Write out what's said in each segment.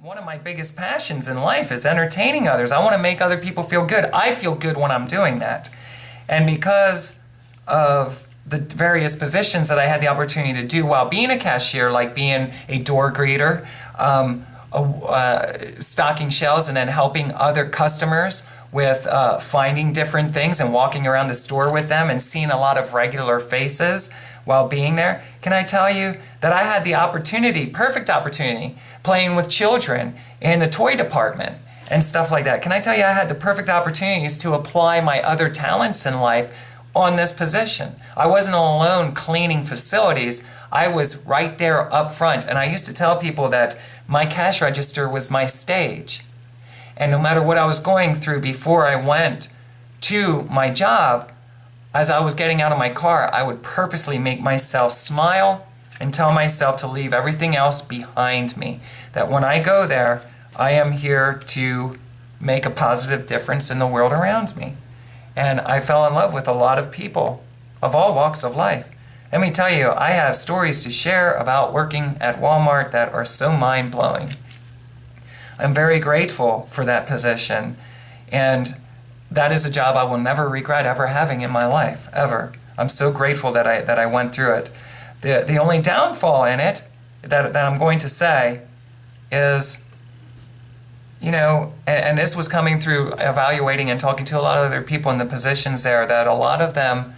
one of my biggest passions in life is entertaining others. I want to make other people feel good. I feel good when I'm doing that. And because of the various positions that I had the opportunity to do while being a cashier, like being a door greeter, stocking shelves, and then helping other customers with finding different things and walking around the store with them and seeing a lot of regular faces while being there, can I tell you that I had the opportunity, perfect opportunity, playing with children in the toy department and stuff like that. Can I tell you I had the perfect opportunities to apply my other talents in life on this position. I wasn't alone cleaning facilities. I was right there up front. And I used to tell people that my cash register was my stage. And no matter what I was going through before I went to my job, as I was getting out of my car, I would purposely make myself smile and tell myself to leave everything else behind me. That when I go there, I am here to make a positive difference in the world around me. And I fell in love with a lot of people of all walks of life. Let me tell you, I have stories to share about working at Walmart that are so mind-blowing. I'm very grateful for that position, and that is a job I will never regret ever having in my life, ever. I'm so grateful that I went through it. The only downfall in it that I'm going to say is, you know, and this was coming through evaluating and talking to a lot of other people in the positions there, that a lot of them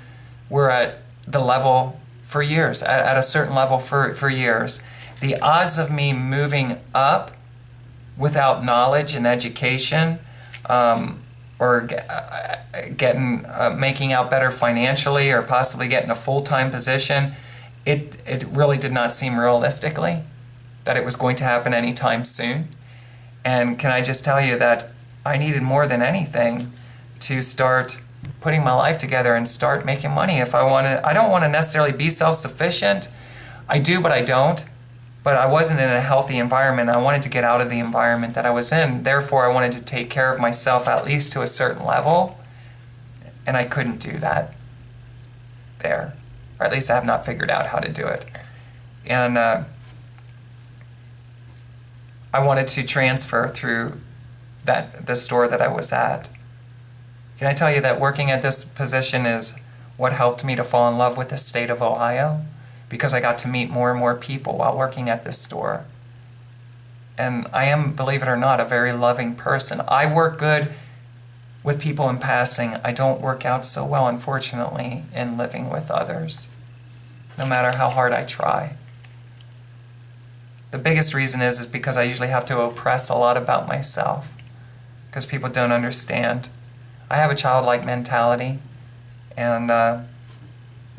were at the level for years, at a certain level for years. The odds of me moving up without knowledge and education, or making out better financially, or possibly getting a full-time position, it really did not seem realistically that it was going to happen anytime soon. And can I just tell you that I needed more than anything to start putting my life together and start making money. If I don't want to necessarily be self-sufficient. I do, but I don't. But I wasn't in a healthy environment. I wanted to get out of the environment that I was in. Therefore, I wanted to take care of myself at least to a certain level. And I couldn't do that there. Or at least I have not figured out how to do it. And I wanted to transfer through the store that I was at. Can I tell you that working at this position is what helped me to fall in love with the state of Ohio? Because I got to meet more and more people while working at this store. And I am, believe it or not, a very loving person. I work good with people in passing. I don't work out so well, unfortunately, in living with others, no matter how hard I try. The biggest reason is because I usually have to oppress a lot about myself, because people don't understand. I have a childlike mentality, and I'm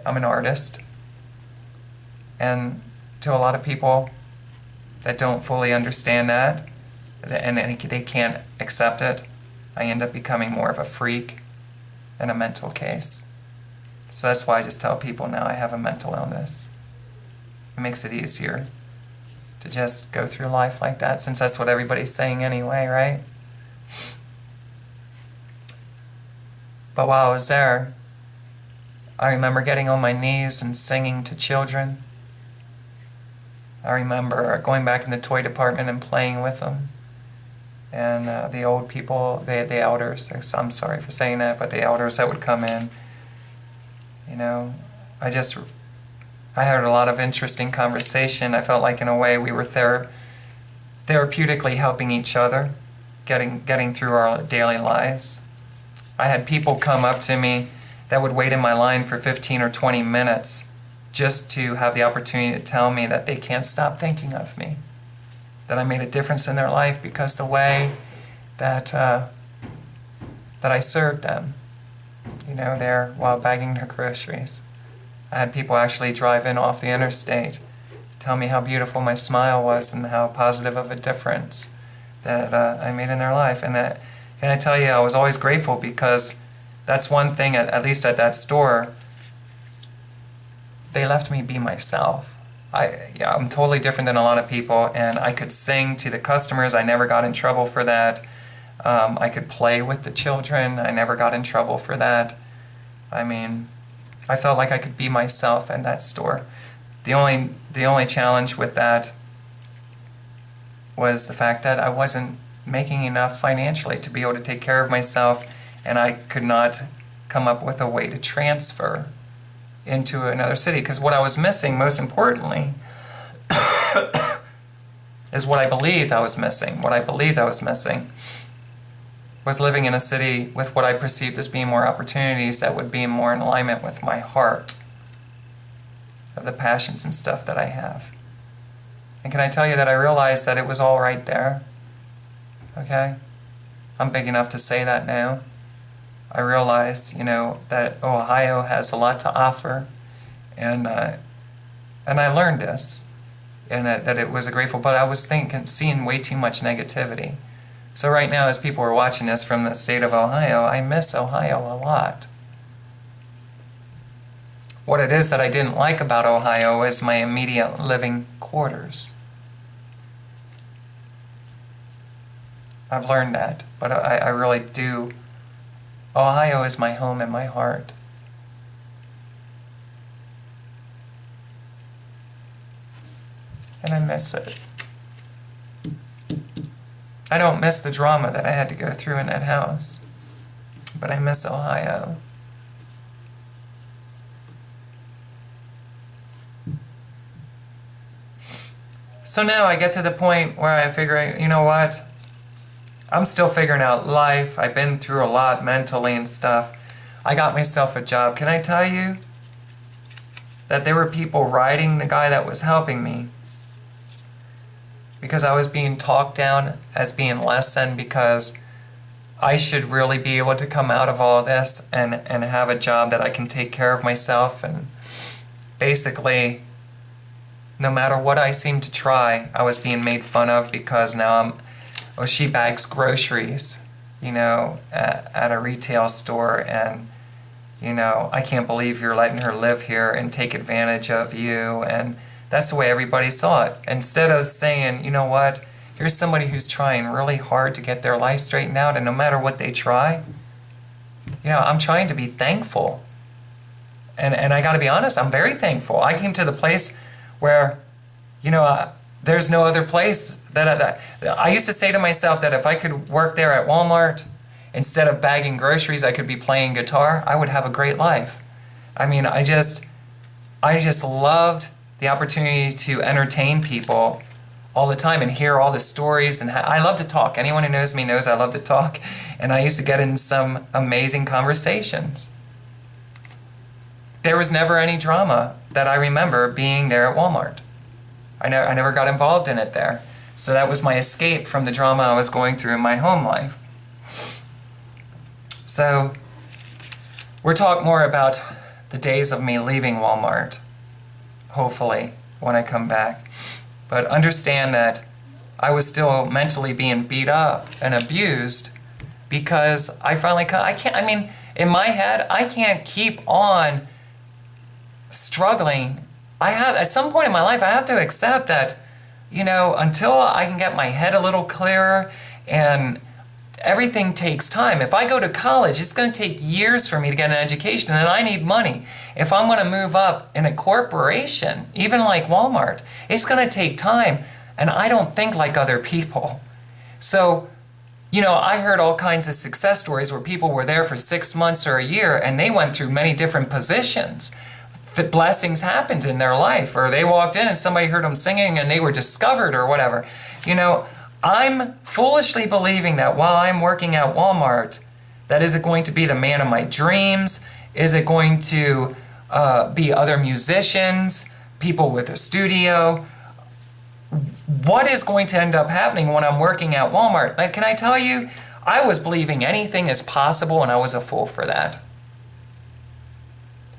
an artist. And to a lot of people that don't fully understand that, and they can't accept it, I end up becoming more of a freak and a mental case. So that's why I just tell people now I have a mental illness. It makes it easier to just go through life like that, since that's what everybody's saying anyway, right? But while I was there, I remember getting on my knees and singing to children. I remember going back in the toy department and playing with them. And the old people, the elders, I'm sorry for saying that, but the elders that would come in, you know, I had a lot of interesting conversation. I felt like in a way we were therapeutically helping each other, getting through our daily lives. I had people come up to me that would wait in my line for 15 or 20 minutes just to have the opportunity to tell me that they can't stop thinking of me, that I made a difference in their life because the way that I served them, you know, there while bagging their groceries. I had people actually drive in off the interstate, tell me how beautiful my smile was and how positive of a difference that I made in their life. And that, can I tell you, I was always grateful, because that's one thing, at least at that store, they left me be myself. I'm totally different than a lot of people, and I could sing to the customers. I never got in trouble for that. I could play with the children. I never got in trouble for that. I mean, I felt like I could be myself in that store. The only challenge with that was the fact that I wasn't making enough financially to be able to take care of myself, and I could not come up with a way to transfer into another city. Because what I was missing, most importantly, is what I believed I was missing. What I believed I was missing was living in a city with what I perceived as being more opportunities that would be more in alignment with my heart, of the passions and stuff that I have. And can I tell you that I realized that it was all right there? Okay? I'm big enough to say that now. I realized, that Ohio has a lot to offer, and I learned this, and that it was a grateful, but I was seeing way too much negativity. So right now, as people are watching this from the state of Ohio, I miss Ohio a lot. What it is that I didn't like about Ohio is my immediate living quarters. I've learned that, but I really do. Ohio is my home and my heart. And I miss it. I don't miss the drama that I had to go through in that house, but I miss Ohio. So now I get to the point where I figure, you know what? I'm still figuring out life. I've been through a lot mentally and stuff. I got myself a job. Can I tell you that there were people riding the guy that was helping me because I was being talked down as being less than, because I should really be able to come out of all of this and have a job that I can take care of myself. And basically, no matter what I seemed to try, I was being made fun of because now she bags groceries, at a retail store, and, I can't believe you're letting her live here and take advantage of you. And that's the way everybody saw it. Instead of saying, you know what, here's somebody who's trying really hard to get their life straightened out, and no matter what they try, I'm trying to be thankful. And I got to be honest, I'm very thankful. I came to the place where, there's no other place that I used to say to myself that if I could work there at Walmart, instead of bagging groceries, I could be playing guitar, I would have a great life. I mean, I just loved the opportunity to entertain people all the time and hear all the stories. And I love to talk. Anyone who knows me knows I love to talk. And I used to get in some amazing conversations. There was never any drama that I remember being there at Walmart. I never got involved in it there. So that was my escape from the drama I was going through in my home life. So we'll talk more about the days of me leaving Walmart, hopefully, when I come back. But understand that I was still mentally being beat up and abused because in my head, I can't keep on struggling. At some point in my life, I have to accept that, until I can get my head a little clearer, and everything takes time. If I go to college, it's going to take years for me to get an education, and I need money. If I'm going to move up in a corporation, even like Walmart, it's going to take time, and I don't think like other people. So, I heard all kinds of success stories where people were there for 6 months or a year, and they went through many different positions. The blessings happened in their life, or they walked in and somebody heard them singing and they were discovered or whatever. I'm foolishly believing that while I'm working at Walmart, that is it going to be the man of my dreams? Is it going to be other musicians, people with a studio? What is going to end up happening when I'm working at Walmart? Can I tell you, I was believing anything is possible, and I was a fool for that.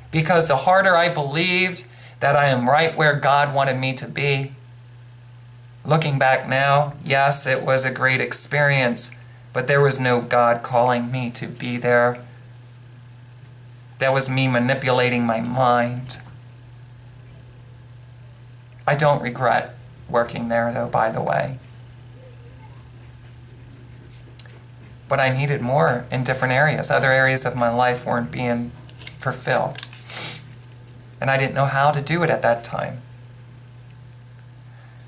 Because the harder I believed that I am right where God wanted me to be, looking back now, yes, it was a great experience, but there was no God calling me to be there. That was me manipulating my mind. I don't regret working there, though, by the way. But I needed more in different areas. Other areas of my life weren't being fulfilled. And I didn't know how to do it at that time.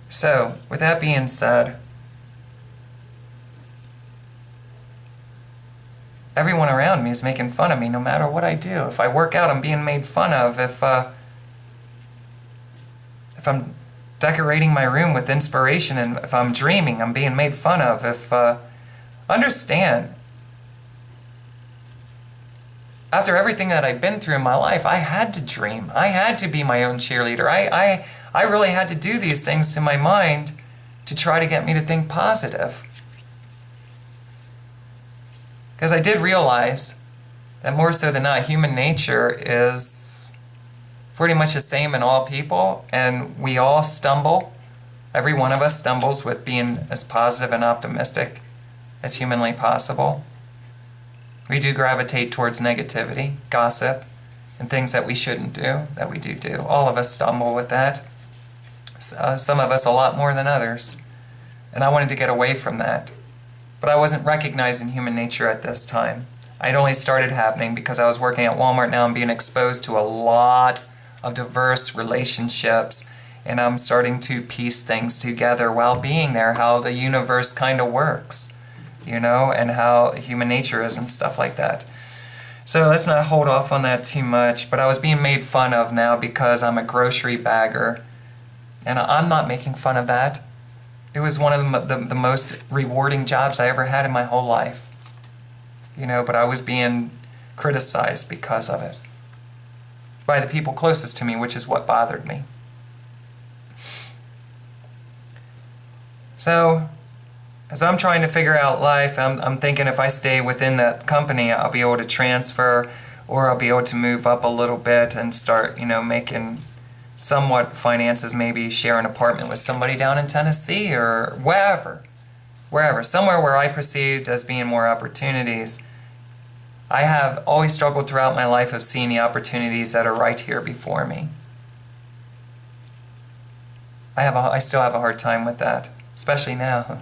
So, with that being said, everyone around me is making fun of me no matter what I do. If I work out, I'm being made fun of. If I'm decorating my room with inspiration and if I'm dreaming, I'm being made fun of. Understand, after everything that I've been through in my life, I had to dream. I had to be my own cheerleader. I really had to do these things to my mind to try to get me to think positive. Because I did realize that more so than not, human nature is pretty much the same in all people, and we all stumble. Every one of us stumbles with being as positive and optimistic as humanly possible. We do gravitate towards negativity, gossip, and things that we shouldn't do, that we do. All of us stumble with that. Some of us a lot more than others. And I wanted to get away from that. But I wasn't recognizing human nature at this time. I'd only started happening because I was working at Walmart now and being exposed to a lot of diverse relationships. And I'm starting to piece things together while being there, how the universe kind of works, and how human nature is and stuff like that. So let's not hold off on that too much. But I was being made fun of now because I'm a grocery bagger. And I'm not making fun of that. It was one of the most rewarding jobs I ever had in my whole life. But I was being criticized because of it. By the people closest to me, which is what bothered me. So, as I'm trying to figure out life, I'm thinking if I stay within that company, I'll be able to transfer, or I'll be able to move up a little bit and start, making somewhat finances, maybe share an apartment with somebody down in Tennessee or wherever, somewhere where I perceived as being more opportunities. I have always struggled throughout my life of seeing the opportunities that are right here before me. I still have a hard time with that, especially now.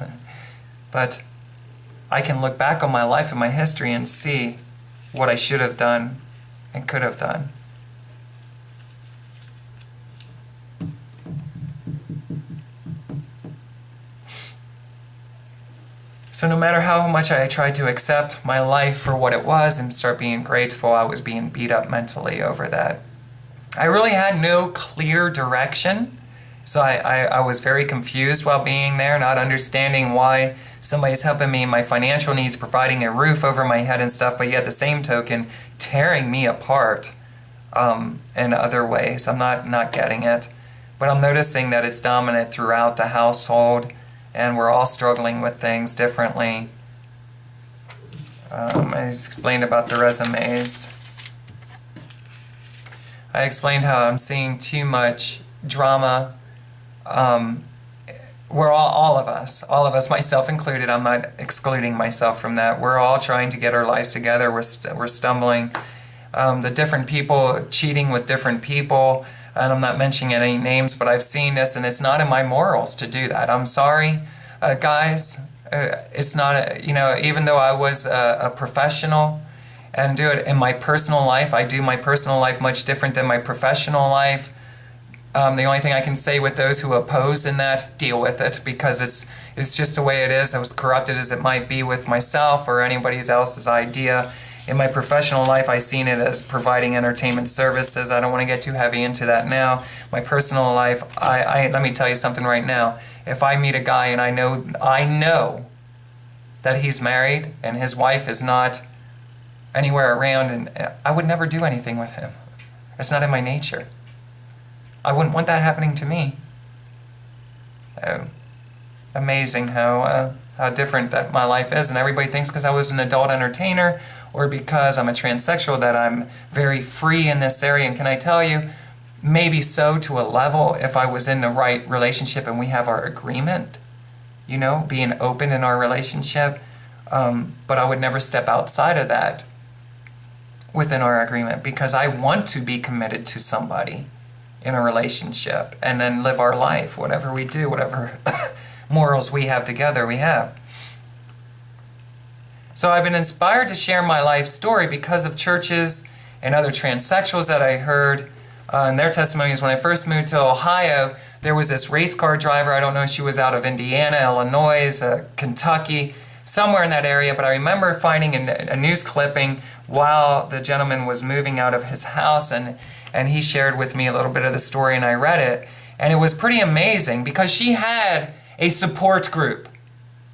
But I can look back on my life and my history and see what I should have done and could have done. So no matter how much I tried to accept my life for what it was and start being grateful, I was being beat up mentally over that. I really had no clear direction, so I was very confused while being there, not understanding why somebody's helping me in my financial needs, providing a roof over my head and stuff, but yet the same token, tearing me apart in other ways. I'm not getting it. But I'm noticing that it's dominant throughout the household, and we're all struggling with things differently. I explained about the resumes. I explained how I'm seeing too much drama. We're all of us, myself included. I'm not excluding myself from that. We're all trying to get our lives together. We're stumbling. The different people cheating with different people. And I'm not mentioning any names, but I've seen this, and it's not in my morals to do that. I'm sorry, guys. It's not, even though I was a professional and do it in my personal life, I do my personal life much different than my professional life. The only thing I can say with those who oppose in that, deal with it, because it's just the way it is. As corrupted as it might be with myself or anybody else's idea. In my professional life, I've seen it as providing entertainment services. I don't want to get too heavy into that now. My personal life, I let me tell you something right now. If I meet a guy and I know that he's married and his wife is not anywhere around, and I would never do anything with him. It's not in my nature. I wouldn't want that happening to me. Amazing how different that my life is, and everybody thinks because I was an adult entertainer or because I'm a transsexual that I'm very free in this area. And can I tell you, maybe so to a level if I was in the right relationship and we have our agreement, being open in our relationship, but I would never step outside of that within our agreement because I want to be committed to somebody in a relationship and then live our life, whatever we do, whatever morals we have together, we have. So I've been inspired to share my life story because of churches and other transsexuals that I heard in their testimonies. When I first moved to Ohio, there was this race car driver. I don't know if she was out of Indiana, Illinois, Kentucky, somewhere in that area, but I remember finding a news clipping while the gentleman was moving out of his house, and he shared with me a little bit of the story, and I read it, and it was pretty amazing because she had a support group,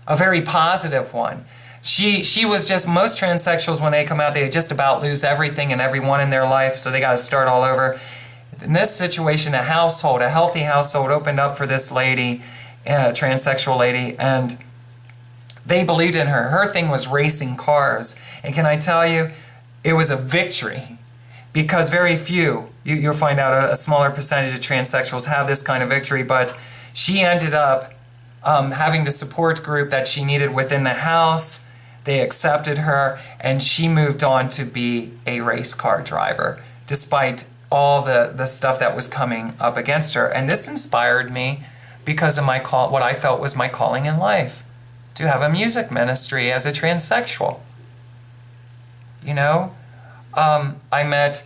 a very positive one. She was just, most transsexuals when they come out, they just about lose everything and everyone in their life, so they got to start all over. In this situation, a healthy household opened up for this lady, a transsexual lady, and they believed in her. Her thing was racing cars. And can I tell you, it was a victory because very few, you'll find out a smaller percentage of transsexuals have this kind of victory, but she ended up having the support group that she needed within the house. They accepted her, and she moved on to be a race car driver, despite all the stuff that was coming up against her. And this inspired me because of what I felt was my calling in life, to have a music ministry as a transsexual. You know, I met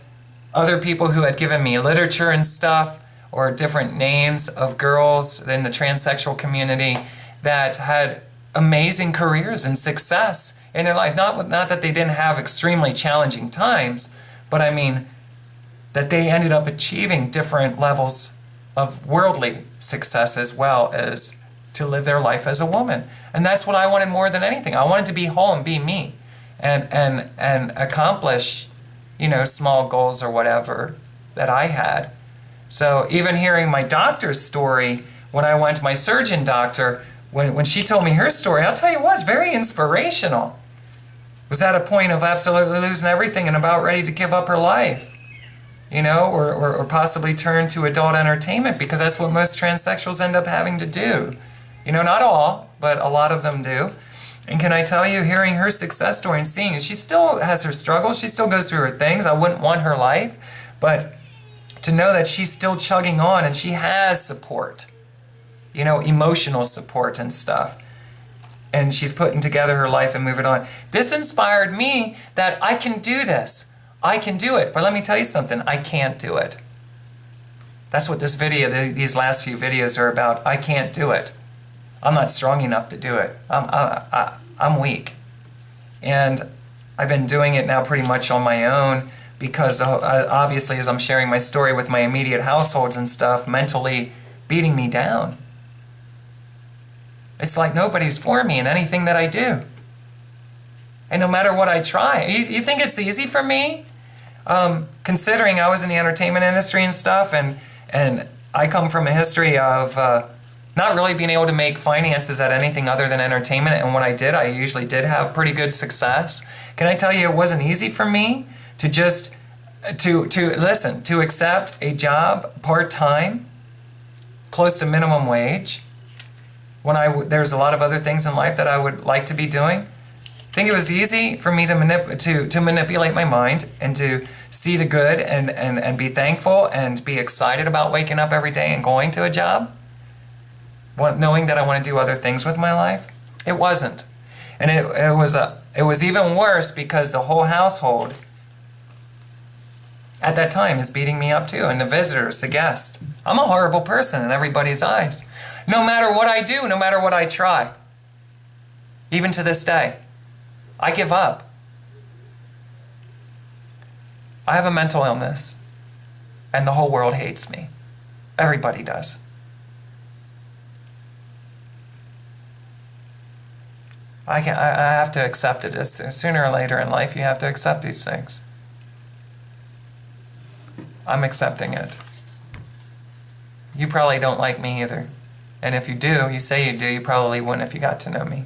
other people who had given me literature and stuff, or different names of girls in the transsexual community that had amazing careers and success in their life. Not that they didn't have extremely challenging times, but I mean that they ended up achieving different levels of worldly success as well as to live their life as a woman. And that's what I wanted more than anything. I wanted to be whole and be me and accomplish, small goals or whatever that I had. So even hearing my doctor's story, when I went to my surgeon doctor, when she told me her story, I'll tell you what, it's very inspirational. Was at a point of absolutely losing everything and about ready to give up her life, or possibly turn to adult entertainment, because that's what most transsexuals end up having to do. Not all, but a lot of them do. And can I tell you, hearing her success story and seeing it, she still has her struggles, she still goes through her things. I wouldn't want her life, but to know that she's still chugging on and she has support, emotional support and stuff. And she's putting together her life and moving on. This inspired me that I can do this. I can do it. But let me tell you something, I can't do it. That's what this video, these last few videos are about. I can't do it. I'm not strong enough to do it. I'm weak. And I've been doing it now pretty much on my own because obviously as I'm sharing my story with my immediate households and stuff, mentally beating me down. It's like nobody's for me in anything that I do. And no matter what I try, you think it's easy for me? Considering I was in the entertainment industry and stuff, and I come from a history of not really being able to make finances at anything other than entertainment, and when I did, I usually did have pretty good success. Can I tell you, it wasn't easy for me to just, to accept a job part-time, close to minimum wage, when there's a lot of other things in life that I would like to be doing. I think it was easy for me to manipulate my mind and to see the good and be thankful and be excited about waking up every day and going to a job, knowing that I want to do other things with my life. It wasn't. And it was even worse because the whole household at that time is beating me up too, and the visitors, the guests. I'm a horrible person in everybody's eyes. No matter what I do, no matter what I try, even to this day, I give up. I have a mental illness, and the whole world hates me. Everybody does. I have to accept it. Sooner or later in life, you have to accept these things. I'm accepting it. You probably don't like me either. And if you do, you say you do, you probably wouldn't if you got to know me.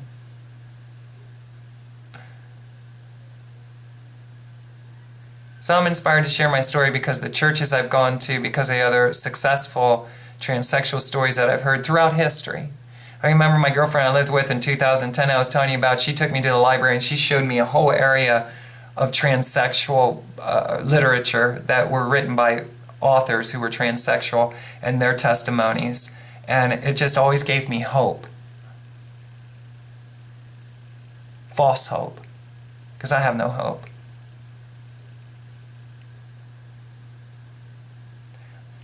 So I'm inspired to share my story because the churches I've gone to, because of the other successful transsexual stories that I've heard throughout history. I remember my girlfriend I lived with in 2010, I was telling you about, she took me to the library and she showed me a whole area of transsexual literature that were written by authors who were transsexual and their testimonies. And it just always gave me hope. False hope. Because I have no hope.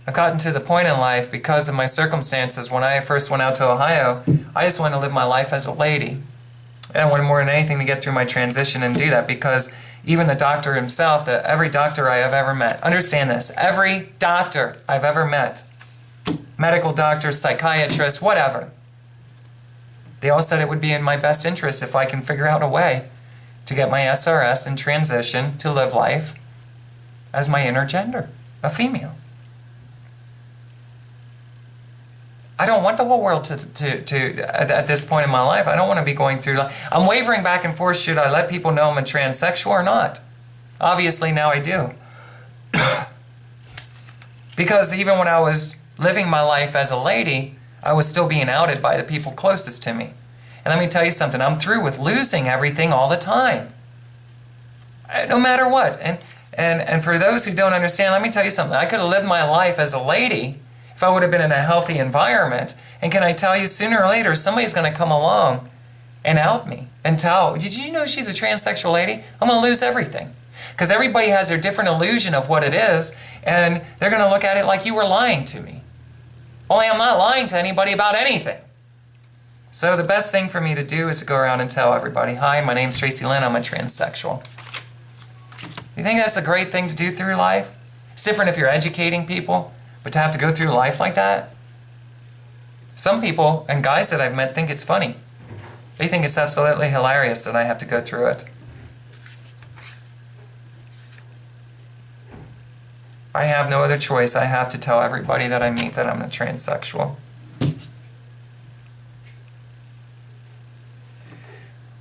I've gotten to the point in life because of my circumstances. When I first went out to Ohio, I just wanted to live my life as a lady. And I wanted more than anything to get through my transition and do that, because even the doctor himself, every doctor I have ever met, understand this, every doctor I've ever met, medical doctors, psychiatrists, whatever, they all said it would be in my best interest if I can figure out a way to get my SRS and transition to live life as my inner gender, a female. I don't want the whole world to at this point in my life, I don't want to be going through, I'm wavering back and forth, should I let people know I'm a transsexual or not? Obviously now I do. Because even when I was living my life as a lady, I was still being outed by the people closest to me. And let me tell you something, I'm through with losing everything all the time. No matter what. And for those who don't understand, let me tell you something, I could have lived my life as a lady if I would have been in a healthy environment. And can I tell you, sooner or later, somebody's going to come along and out me and tell, did you know she's a transsexual lady? I'm going to lose everything. Because everybody has their different illusion of what it is, and they're going to look at it like you were lying to me. Only I'm not lying to anybody about anything. So the best thing for me to do is to go around and tell everybody, hi, my name's Tracilyn, I'm a transsexual. You think that's a great thing to do through life? It's different if you're educating people, but to have to go through life like that? Some people, and guys that I've met, think it's funny. They think it's absolutely hilarious that I have to go through it. I have no other choice. I have to tell everybody that I meet that I'm a transsexual.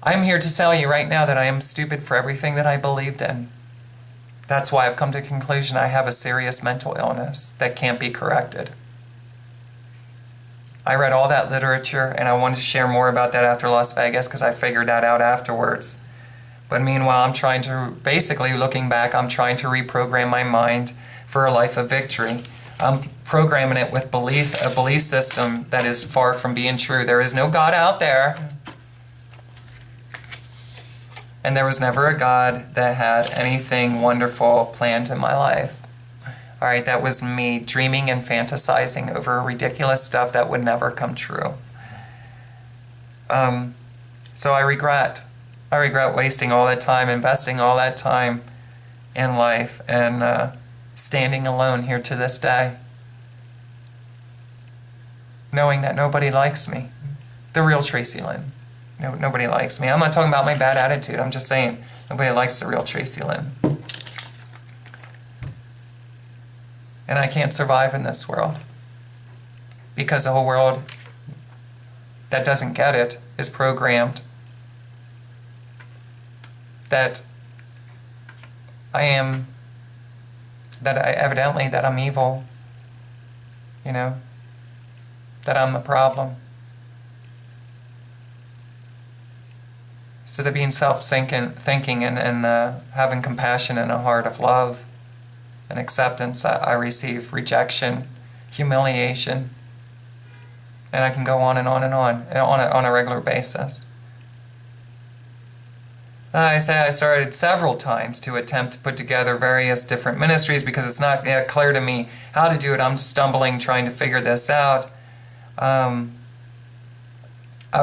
I'm here to tell you right now that I am stupid for everything that I believed in. That's why I've come to the conclusion I have a serious mental illness that can't be corrected. I read all that literature, and I wanted to share more about that after Las Vegas because I figured that out afterwards. But meanwhile, I'm trying to, basically looking back, I'm trying to reprogram my mind for a life of victory. I'm programming it with a belief system that is far from being true. There is no God out there. And there was never a God that had anything wonderful planned in my life. All right, that was me dreaming and fantasizing over ridiculous stuff that would never come true. So I regret wasting all that time, investing all that time in life, and standing alone here to this day. Knowing that nobody likes me. The real Tracilyn. No, nobody likes me. I'm not talking about my bad attitude. I'm just saying nobody likes the real Tracilyn. And I can't survive in this world. Because the whole world that doesn't get it is programmed that evidently that I'm evil, that I'm the problem. Instead of being self-thinking and having compassion and a heart of love and acceptance, I receive rejection, humiliation, and I can go on and on and on a regular basis. I started several times to attempt to put together various different ministries because it's not yet clear to me how to do it. I'm stumbling trying to figure this out. I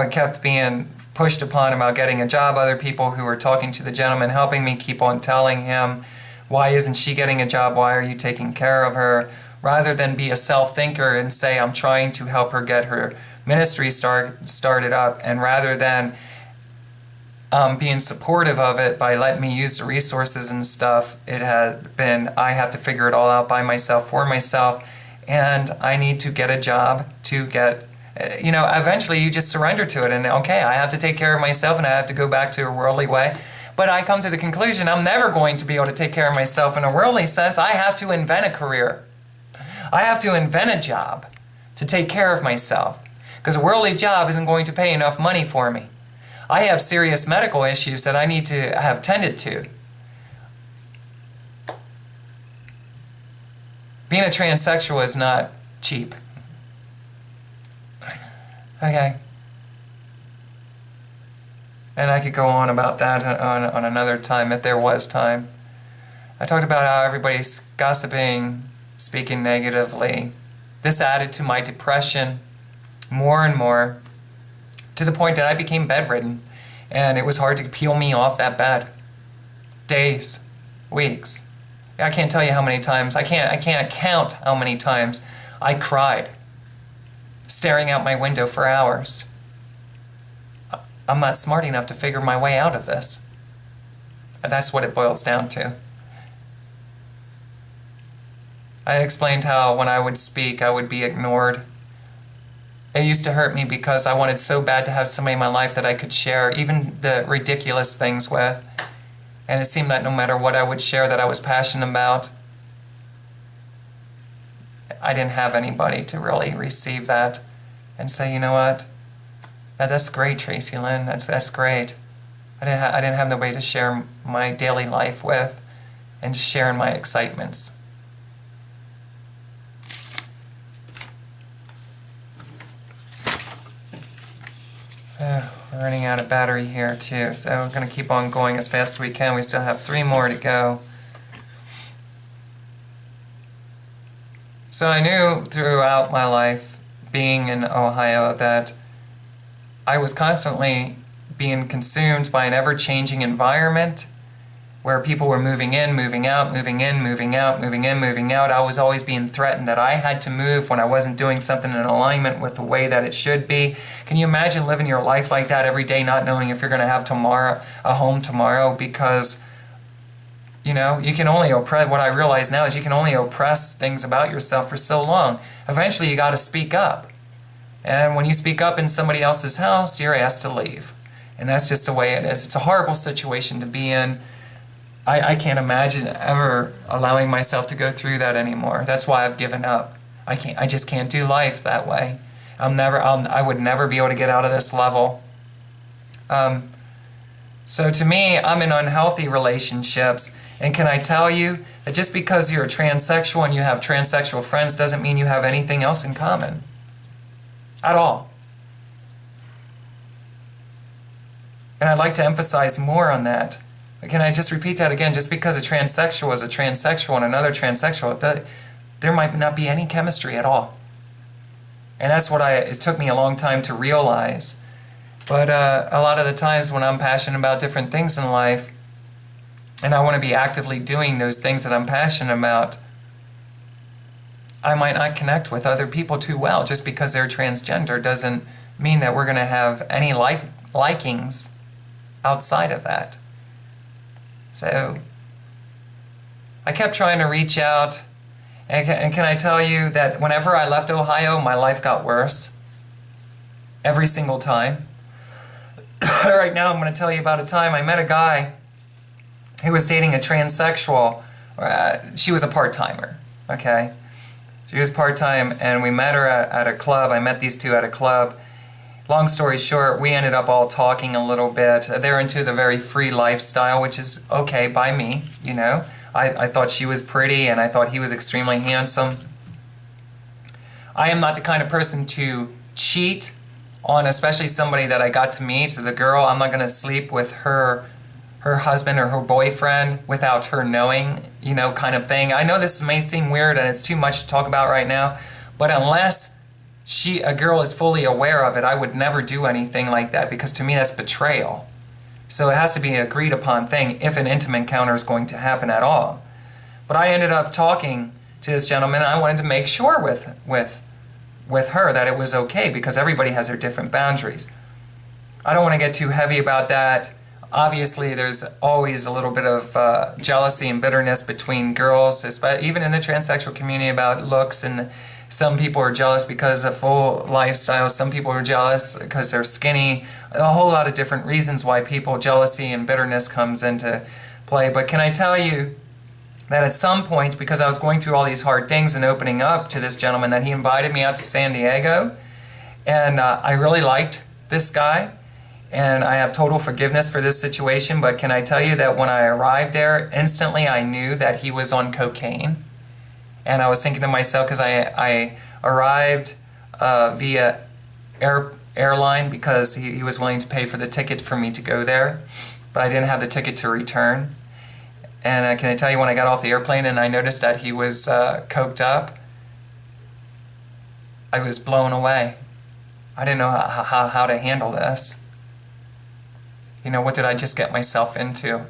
kept being pushed upon about getting a job. Other people who were talking to the gentleman helping me keep on telling him, why isn't she getting a job? Why are you taking care of her? Rather than be a self-thinker and say, I'm trying to help her get her ministry started up, and rather than being supportive of it by letting me use the resources and stuff, it had been, I have to figure it all out by myself, for myself, and I need to get a job to get, eventually you just surrender to it, and okay, I have to take care of myself and I have to go back to a worldly way. But I come to the conclusion I'm never going to be able to take care of myself in a worldly sense. I have to invent a career. I have to invent a job to take care of myself, because a worldly job isn't going to pay enough money for me. I have serious medical issues that I need to have tended to. Being a transsexual is not cheap. Okay. And I could go on about that on another time if there was time. I talked about how everybody's gossiping, speaking negatively. This added to my depression more and more, to the point that I became bedridden. And it was hard to peel me off that bed. Days, weeks. I can't tell you how many times, I can't count how many times I cried, staring out my window for hours. I'm not smart enough to figure my way out of this. And that's what it boils down to. I explained how when I would speak, I would be ignored. It used to hurt me because I wanted so bad to have somebody in my life that I could share even the ridiculous things with. And it seemed that no matter what I would share that I was passionate about, I didn't have anybody to really receive that and say, you know what, that's great, Tracilyn, that's great. I didn't have nobody to share my daily life with and share in my excitements. We're running out of battery here too, so we're going to keep on going as fast as we can. We still have 3 more to go. So I knew throughout my life, being in Ohio, that I was constantly being consumed by an ever-changing environment where people were moving in, moving out, moving in, moving out, moving in, moving out. I was always being threatened that I had to move when I wasn't doing something in alignment with the way that it should be. Can you imagine living your life like that every day, not knowing if you're going to have a home tomorrow? Because, you know, you can only oppress, what I realize now is you can only oppress things about yourself for so long. Eventually you got to speak up. And when you speak up in somebody else's house, you're asked to leave. And that's just the way it is. It's a horrible situation to be in. I can't imagine ever allowing myself to go through that anymore. That's why I've given up. I just can't do life that way. I would never be able to get out of this level. So to me, I'm in unhealthy relationships. And can I tell you that just because you're a transsexual and you have transsexual friends doesn't mean you have anything else in common. At all. And I'd like to emphasize more on that. Can I just repeat that again? Just because a transsexual is a transsexual and another transsexual, there might not be any chemistry at all. And that's what it took me a long time to realize. But a lot of the times when I'm passionate about different things in life, and I want to be actively doing those things that I'm passionate about, I might not connect with other people too well. Just because they're transgender doesn't mean that we're going to have any likings outside of that. So I kept trying to reach out, and can I tell you that whenever I left Ohio, my life got worse. Every single time. Right now I'm going to tell you about a time I met a guy who was dating a transsexual. She was a part-timer, okay? She was part-time, and we met her at a club. I met these two at a club. Long story short, we ended up all talking a little bit. They're into the very free lifestyle, which is okay by me, you know. I thought she was pretty, and I thought he was extremely handsome. I am not the kind of person to cheat on especially somebody that I got to meet. So the girl, I'm not going to sleep with her husband or her boyfriend without her knowing, you know, kind of thing. I know this may seem weird and it's too much to talk about right now, but unless a girl is fully aware of it, I would never do anything like that, because to me that's betrayal. So it has to be an agreed upon thing if an intimate encounter is going to happen at all. But I ended up talking to this gentleman, and I wanted to make sure with her that it was okay, because everybody has their different boundaries. I don't want to get too heavy about that. Obviously, there's always a little bit of jealousy and bitterness between girls, even in the transsexual community, about looks, and some people are jealous because of full lifestyle. Some people are jealous because they're skinny. A whole lot of different reasons why jealousy and bitterness comes into play. But can I tell you that at some point, because I was going through all these hard things and opening up to this gentleman, that he invited me out to San Diego. And I really liked this guy. And I have total forgiveness for this situation. But can I tell you that when I arrived there, instantly I knew that he was on cocaine. And I was thinking to myself, because I arrived via airline, because he was willing to pay for the ticket for me to go there, but I didn't have the ticket to return. And can I tell you, when I got off the airplane and I noticed that he was coked up, I was blown away. I didn't know how to handle this. what did I just get myself into?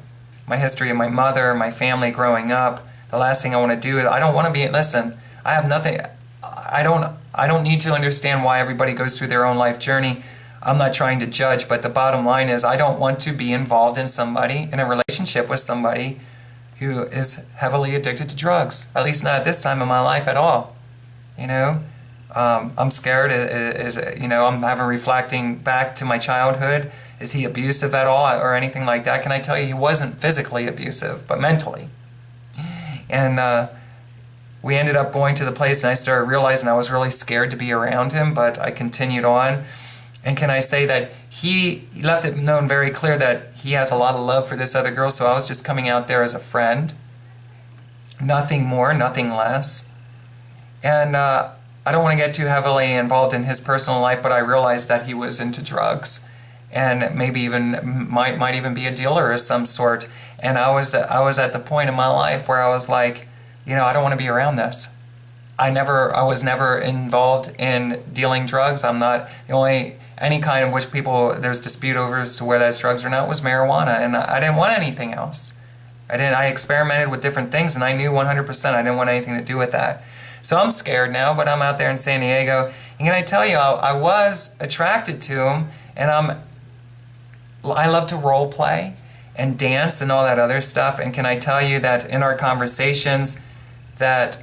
My history of my mother, my family growing up. The last thing I want to do is, I don't want to be, listen, I have nothing, I don't need to understand why everybody goes through their own life journey. I'm not trying to judge, but the bottom line is I don't want to be involved in a relationship with somebody who is heavily addicted to drugs, at least not at this time in my life at all. I'm scared, I'm having reflecting back to my childhood. Is he abusive at all or anything like that? Can I tell you, he wasn't physically abusive, but mentally. And we ended up going to the place, and I started realizing I was really scared to be around him, but I continued on. And can I say that he left it known very clear that he has a lot of love for this other girl, so I was just coming out there as a friend. Nothing more, nothing less. And I don't want to get too heavily involved in his personal life, but I realized that he was into drugs, and maybe even might even be a dealer of some sort. And I was at the point in my life where I was like, I don't want to be around this. I was never involved in dealing drugs. I'm not the only any kind of which there's dispute over as to whether that's drugs or not was marijuana, and I didn't want anything else. I experimented with different things, and I knew 100% I didn't want anything to do with that. So I'm scared now, but I'm out there in San Diego, and can I tell you, I was attracted to him, and I love to role play and dance and all that other stuff. And can I tell you that in our conversations, that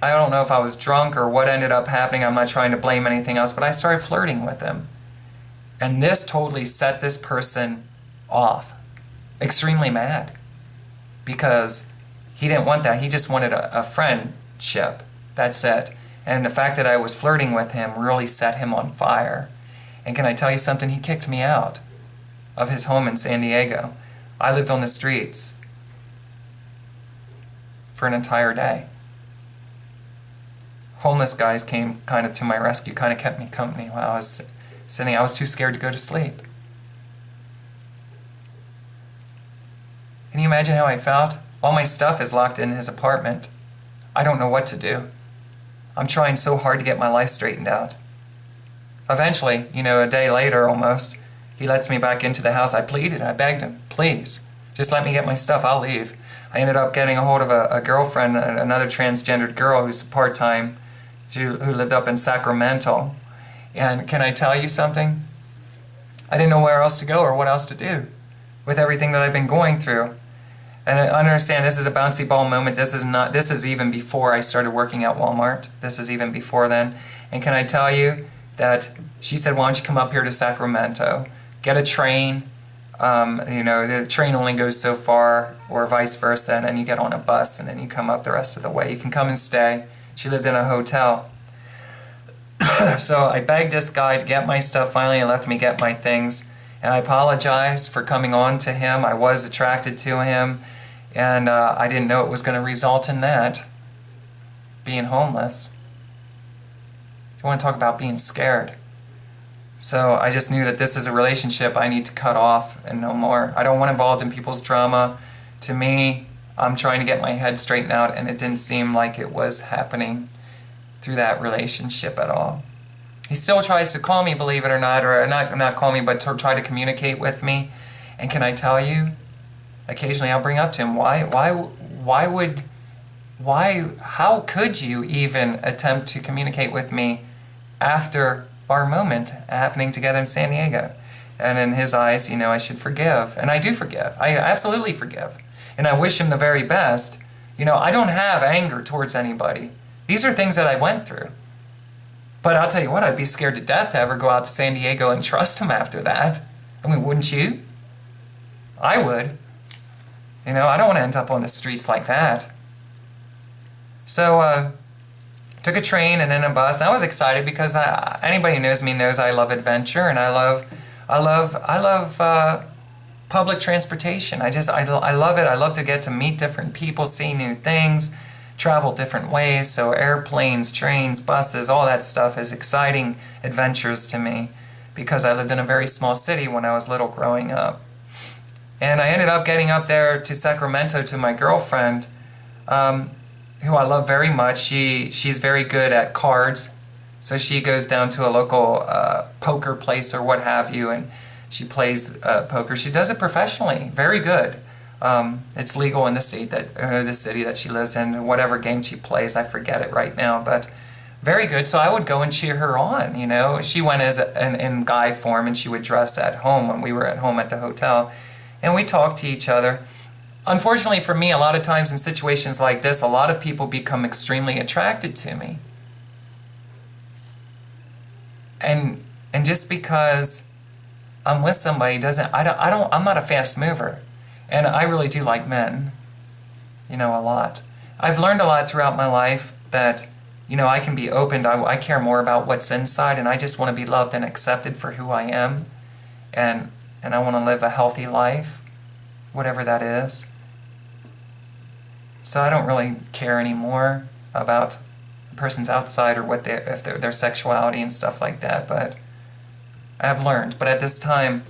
I don't know if I was drunk or what ended up happening. I'm not trying to blame anything else, but I started flirting with him. And this totally set this person off, extremely mad, because he didn't want that. He just wanted a friendship. That's it. And the fact that I was flirting with him really set him on fire. And can I tell you something? He kicked me out of his home in San Diego. I lived on the streets for an entire day. Homeless guys came kind of to my rescue, kind of kept me company while I was sitting. I was too scared to go to sleep. Can you imagine how I felt? All my stuff is locked in his apartment. I don't know what to do. I'm trying so hard to get my life straightened out. Eventually, a day later almost, he lets me back into the house. I pleaded, I begged him, please, just let me get my stuff, I'll leave. I ended up getting a hold of a girlfriend, another transgendered girl who's part-time, who lived up in Sacramento. And can I tell you something? I didn't know where else to go or what else to do with everything that I've been going through. And I understand this is a bouncy ball moment. This is even before I started working at Walmart. This is even before then. And can I tell you that she said, why don't you come up here to Sacramento, get a train. The train only goes so far, or vice versa, and then you get on a bus and then you come up the rest of the way. You can come and stay. She lived in a hotel. So I begged this guy to get my stuff finally and left me get my things. And I apologize for coming on to him. I was attracted to him, and I didn't know it was going to result in that, being homeless. You want to talk about being scared. So I just knew that this is a relationship I need to cut off and no more. I don't want involved in people's drama. To me, I'm trying to get my head straightened out, and it didn't seem like it was happening through that relationship at all. He still tries to call me, believe it or not, or not call me, but to try to communicate with me. And can I tell you, occasionally I'll bring up to him, how could you even attempt to communicate with me after our moment happening together in San Diego? And in his eyes, I should forgive. And I do forgive. I absolutely forgive. And I wish him the very best. I don't have anger towards anybody. These are things that I went through. But I'll tell you what, I'd be scared to death to ever go out to San Diego and trust him after that. I mean, wouldn't you? I would. I don't want to end up on the streets like that. So, took a train and then a bus. And I was excited because anybody who knows me knows I love adventure, and I love public transportation. I love it. I love to get to meet different people, see new things, travel different ways. So airplanes, trains, buses, all that stuff is exciting adventures to me because I lived in a very small city when I was little growing up. And I ended up getting up there to Sacramento to my girlfriend, who I love very much. She's very good at cards, so she goes down to a local poker place or what have you, and She plays poker. She does it professionally, very good. It's legal in the state the city that she lives in. Whatever game she plays, I forget it right now, but very good. So I would go and cheer her on. You know, she went in guy form, and she would dress at home when we were at home at the hotel, and we talked to each other. Unfortunately for me, a lot of times in situations like this, a lot of people become extremely attracted to me. And just because I'm with somebody I'm not a fast mover. And I really do like men, you know, a lot. I've learned a lot throughout my life that, you know, I can be open. I care more about what's inside, and I just want to be loved and accepted for who I am. And I want to live a healthy life, whatever that is. So I don't really care anymore about the person's outside or if their sexuality and stuff like that. But I have learned. But at this time,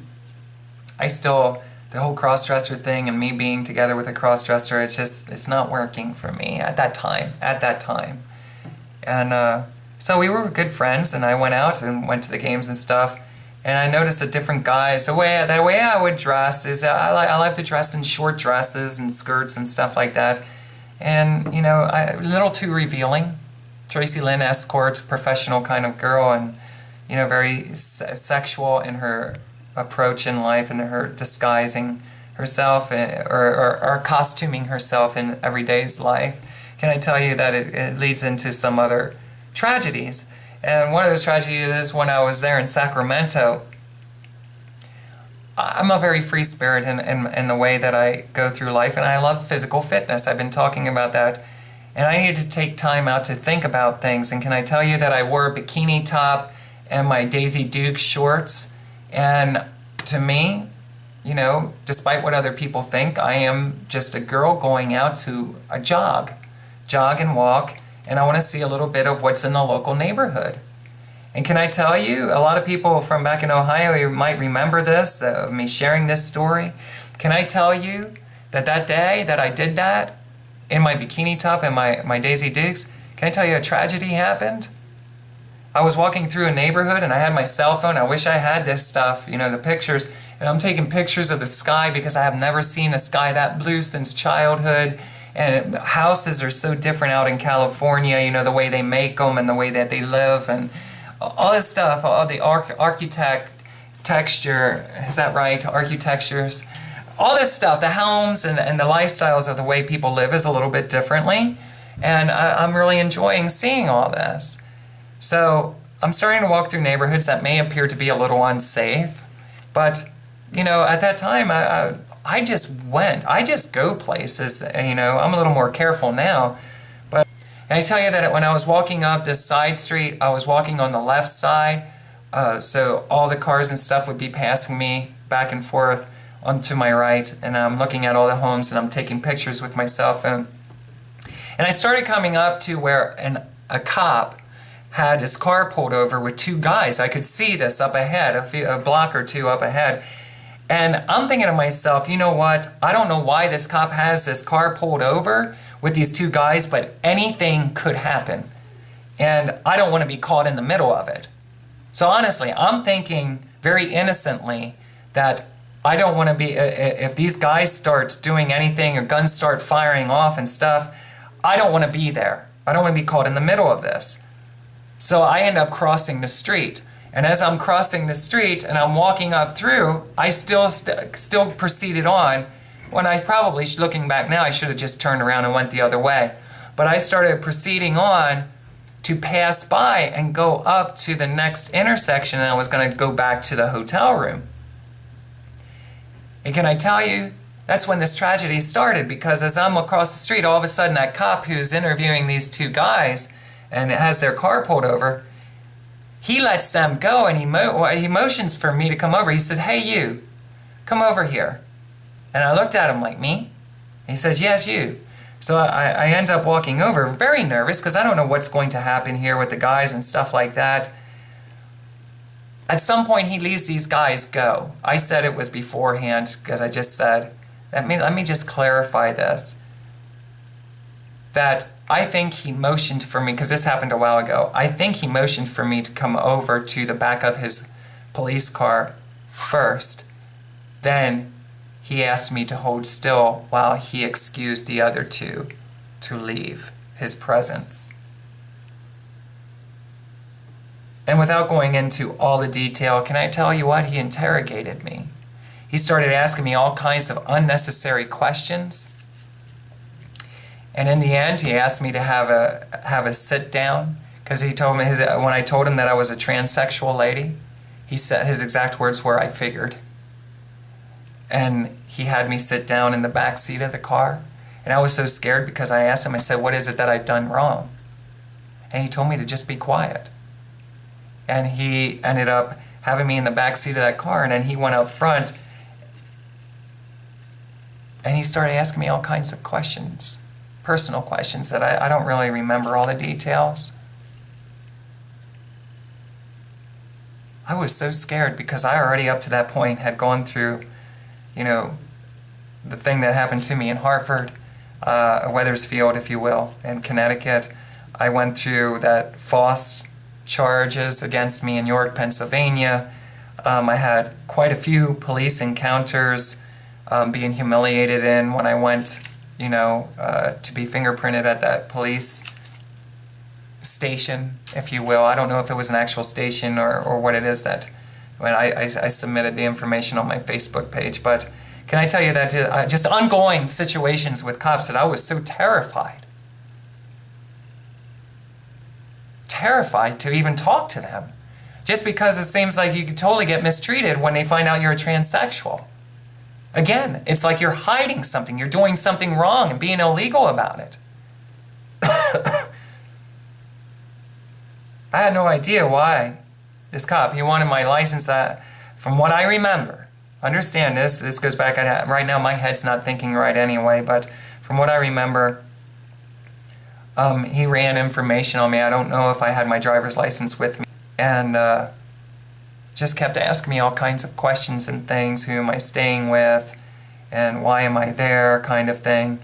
the whole cross-dresser thing and me being together with a cross-dresser, it's not working for me at that time. And so we were good friends, and I went out and went to the games and stuff. And I noticed that different guys, the way I would dress is I like to dress in short dresses and skirts and stuff like that. And, you know, a little too revealing. Tracilyn escort, professional kind of girl, and, you know, very sexual in her approach in life and her disguising herself or costuming herself in everyday's life. Can I tell you that it leads into some other tragedies? And one of those tragedies is when I was there in Sacramento. I'm a very free spirit in the way that I go through life, and I love physical fitness. I've been talking about that. And I needed to take time out to think about things. And can I tell you that I wore a bikini top and my Daisy Duke shorts? And to me, you know, despite what other people think, I am just a girl going out to jog and walk, and I want to see a little bit of what's in the local neighborhood. And can I tell you, a lot of people from back in Ohio, you might remember this, of me sharing this story. Can I tell you that day that I did that, in my bikini top and my Daisy Dukes, can I tell you a tragedy happened? I was walking through a neighborhood and I had my cell phone. I wish I had this stuff, you know, the pictures. And I'm taking pictures of the sky because I have never seen a sky that blue since childhood. And houses are so different out in California, you know, the way they make them and the way that they live and all this stuff, all the architecture, is that right? Architectures. All this stuff, the homes and the lifestyles of the way people live is a little bit differently. And I'm really enjoying seeing all this. So I'm starting to walk through neighborhoods that may appear to be a little unsafe. But, you know, at that time, I just go places. You know, I'm a little more careful now. But and I tell you that when I was walking up this side street, I was walking on the left side. So all the cars and stuff would be passing me back and forth onto my right. And I'm looking at all the homes and I'm taking pictures with my cell phone. And I started coming up to where a cop had his car pulled over with two guys. I could see this up ahead, a block or two up ahead. And I'm thinking to myself, you know what? I don't know why this cop has this car pulled over with these two guys, but anything could happen. And I don't want to be caught in the middle of it. So honestly, I'm thinking very innocently that I don't want to be, if these guys start doing anything or guns start firing off and stuff, I don't want to be there. I don't want to be caught in the middle of this. So I end up crossing the street. And as I'm crossing the street and I'm walking up through, I still proceeded on. When I probably, looking back now, I should have just turned around and went the other way. But I started proceeding on to pass by and go up to the next intersection, and I was going to go back to the hotel room. And can I tell you, that's when this tragedy started, because as I'm across the street, all of a sudden that cop who's interviewing these two guys and has their car pulled over, he lets them go and he motions for me to come over. He said, "Hey, you, come over here." And I looked at him like, "Me?" He says, "Yes, you." So I end up walking over, very nervous because I don't know what's going to happen here with the guys and stuff like that. At some point, he leaves these guys go. I said it was beforehand because I just said, let me just clarify this. That I think he motioned for me, because this happened a while ago, I think he motioned for me to come over to the back of his police car first. Then he asked me to hold still while he excused the other two to leave his presence. And without going into all the detail, can I tell you what? He interrogated me. He started asking me all kinds of unnecessary questions. And in the end, he asked me to have a sit down, because he told me when I told him that I was a transsexual lady, he said his exact words were, "I figured." And he had me sit down in the back seat of the car. And I was so scared because I asked him, I said, "What is it that I've done wrong?" And he told me to just be quiet. And he ended up having me in the back seat of that car, and then he went up front and he started asking me all kinds of questions, personal questions that I don't really remember all the details. I was so scared because I already up to that point had gone through, the thing that happened to me in Hartford, Weathersfield, if you will, in Connecticut. I went through that false charges against me in York, Pennsylvania. I had quite a few police encounters, being humiliated in when I went, to be fingerprinted at that police station, if you will. I don't know if it was an actual station or what it is that when I submitted the information on my Facebook page. But can I tell you that just ongoing situations with cops that I was so terrified to even talk to them, just because it seems like you could totally get mistreated when they find out you're a transsexual. Again, it's like you're hiding something, you're doing something wrong and being illegal about it. I had no idea why this cop, he wanted my license. From what I remember, understand this goes back, right now my head's not thinking right anyway, but from what I remember, he ran information on me. I don't know if I had my driver's license with me, and just kept asking me all kinds of questions and things. Who am I staying with, and why am I there, kind of thing.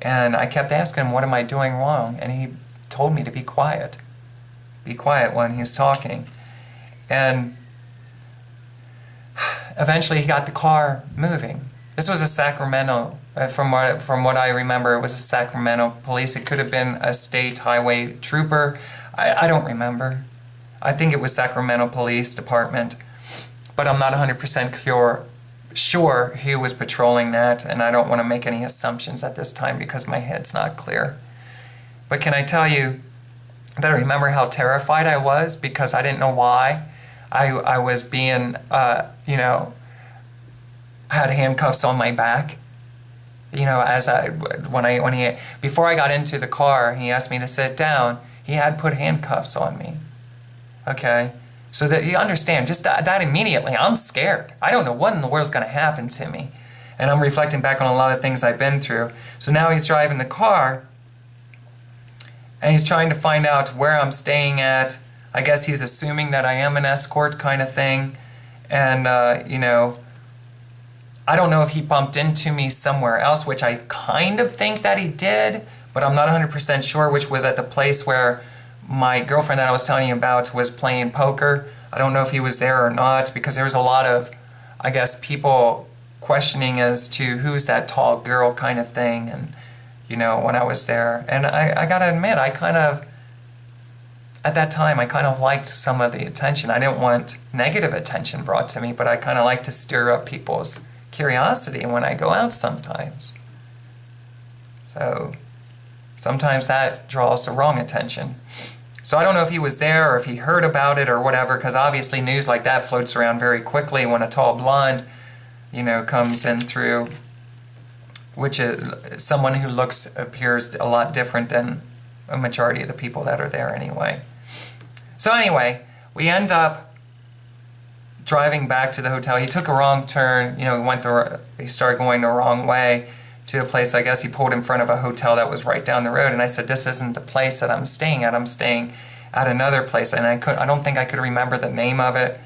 And I kept asking him, what am I doing wrong? And he told me to be quiet. Be quiet when he's talking. And eventually he got the car moving. This was a Sacramento, from what I remember, it was a Sacramento police. It could have been a state highway trooper. I don't remember. I think it was Sacramento Police Department, but I'm not 100% sure who was patrolling that, and I don't want to make any assumptions at this time because my head's not clear. But can I tell you that I remember how terrified I was because I didn't know why I was being, had handcuffs on my back. Before I got into the car, he asked me to sit down. He had put handcuffs on me. Okay, so that you understand, just that immediately, I'm scared. I don't know what in the world's going to happen to me, and I'm reflecting back on a lot of things I've been through. So now he's driving the car, and he's trying to find out where I'm staying at. I guess he's assuming that I am an escort kind of thing, and I don't know if he bumped into me somewhere else, which I kind of think that he did, but I'm not 100% sure, which was at the place where my girlfriend that I was telling you about was playing poker. I don't know if he was there or not, because there was a lot of, I guess, people questioning as to who's that tall girl kind of thing, and, when I was there. And I gotta admit, at that time, I kind of liked some of the attention. I didn't want negative attention brought to me, but I kind of like to stir up people's curiosity when I go out sometimes. So sometimes that draws the wrong attention. So I don't know if he was there or if he heard about it or whatever, because obviously news like that floats around very quickly when a tall blonde, comes in through, which is someone who appears a lot different than a majority of the people that are there anyway. So anyway, we end up driving back to the hotel. He took a wrong turn. He started going the wrong way to a place. I guess he pulled in front of a hotel that was right down the road. And I said, "This isn't the place that I'm staying at. I'm staying at another place." And I don't think I could remember the name of it.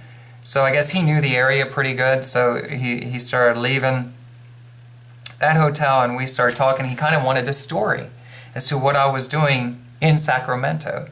So I guess he knew the area pretty good. So he started leaving that hotel, and we started talking. He kind of wanted the story as to what I was doing in Sacramento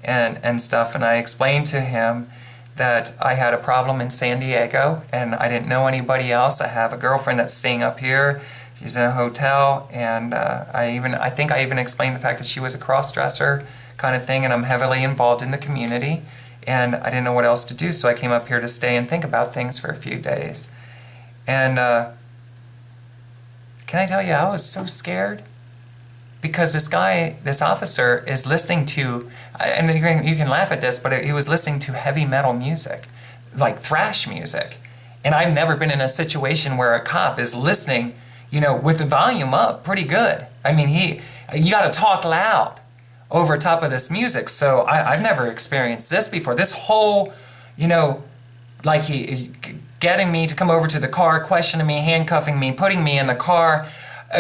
and stuff. And I explained to him that I had a problem in San Diego and I didn't know anybody else. I have a girlfriend that's staying up here. She's in a hotel, and I think I even explained the fact that she was a cross-dresser kind of thing, and I'm heavily involved in the community, and I didn't know what else to do, so I came up here to stay and think about things for a few days. And can I tell you, I was so scared because this officer is listening to, and you can laugh at this, but he was listening to heavy metal music, like thrash music. And I've never been in a situation where a cop is listening, with the volume up pretty good. I mean, you got to talk loud over top of this music. So I've never experienced this before. This whole, like he getting me to come over to the car, questioning me, handcuffing me, putting me in the car,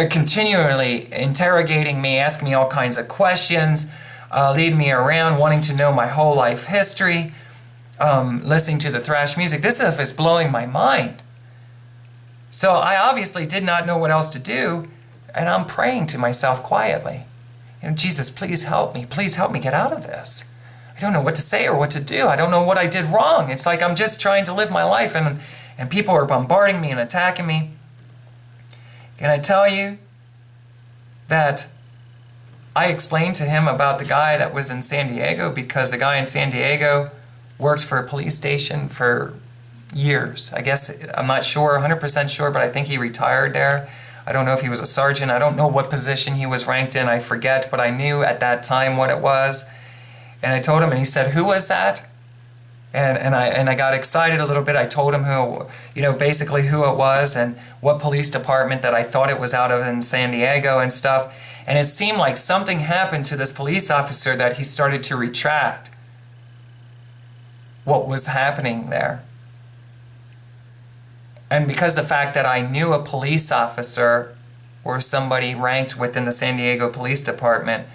continually interrogating me, asking me all kinds of questions, leading me around, wanting to know my whole life history, listening to the thrash music. This stuff is blowing my mind. So I obviously did not know what else to do, and I'm praying to myself quietly. Jesus, please help me. Please help me get out of this. I don't know what to say or what to do. I don't know what I did wrong. It's like I'm just trying to live my life, and people are bombarding me and attacking me. Can I tell you that I explained to him about the guy that was in San Diego, because the guy in San Diego worked for a police station for years. I guess, I'm not sure, 100% sure, but I think he retired there. I don't know if he was a sergeant. I don't know what position he was ranked in. I forget, but I knew at that time what it was. And I told him, and he said, "Who was that?" And I got excited a little bit. I told him basically who it was and what police department that I thought it was out of in San Diego and stuff. And it seemed like something happened to this police officer that he started to retract what was happening there. And because the fact that I knew a police officer or somebody ranked within the San Diego Police Department,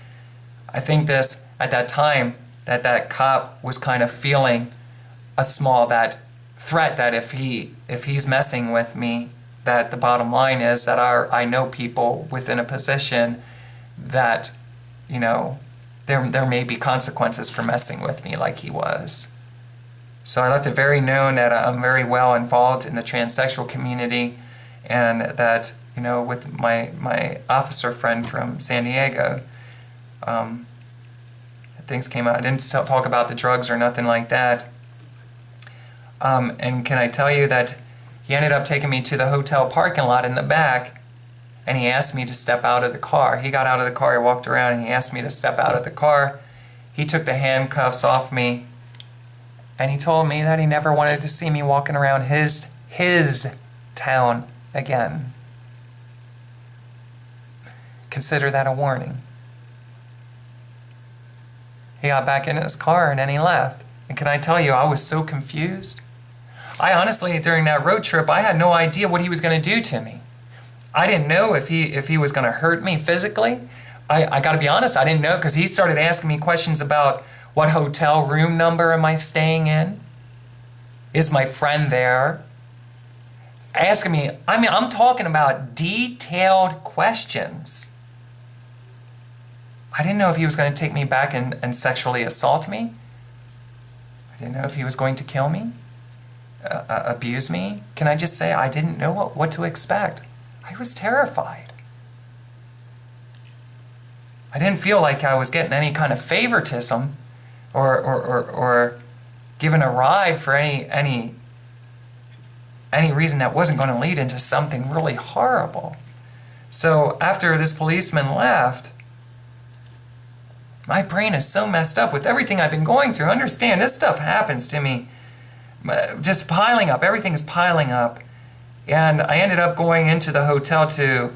I think at that time that cop was kind of feeling that threat that if he's messing with me, that the bottom line is that I know people within a position that, there may be consequences for messing with me like he was. So I left it very known that I'm very well involved in the transsexual community, and that, with my officer friend from San Diego, things came out. I didn't talk about the drugs or nothing like that. And can I tell you that he ended up taking me to the hotel parking lot in the back, and he asked me to step out of the car. He got out of the car, he walked around, and he asked me to step out of the car. He took the handcuffs off me, and he told me that he never wanted to see me walking around his town again. Consider that a warning. He got back in his car and then he left. And can I tell you, I was so confused. I honestly, during that road trip, I had no idea what he was going to do to me. I didn't know if he was going to hurt me physically. I got to be honest, I didn't know, because he started asking me questions about what hotel room number am I staying in? Is my friend there? Asking me, I'm talking about detailed questions. I didn't know if he was going to take me back and sexually assault me. I didn't know if he was going to kill me, abuse me. Can I just say I didn't know what to expect. I was terrified. I didn't feel like I was getting any kind of favoritism or given a ride for any reason that wasn't going to lead into something really horrible. So after this policeman left, my brain is so messed up with everything I've been going through. Understand, this stuff happens to me, just piling up. Everything's piling up. And I ended up going into the hotel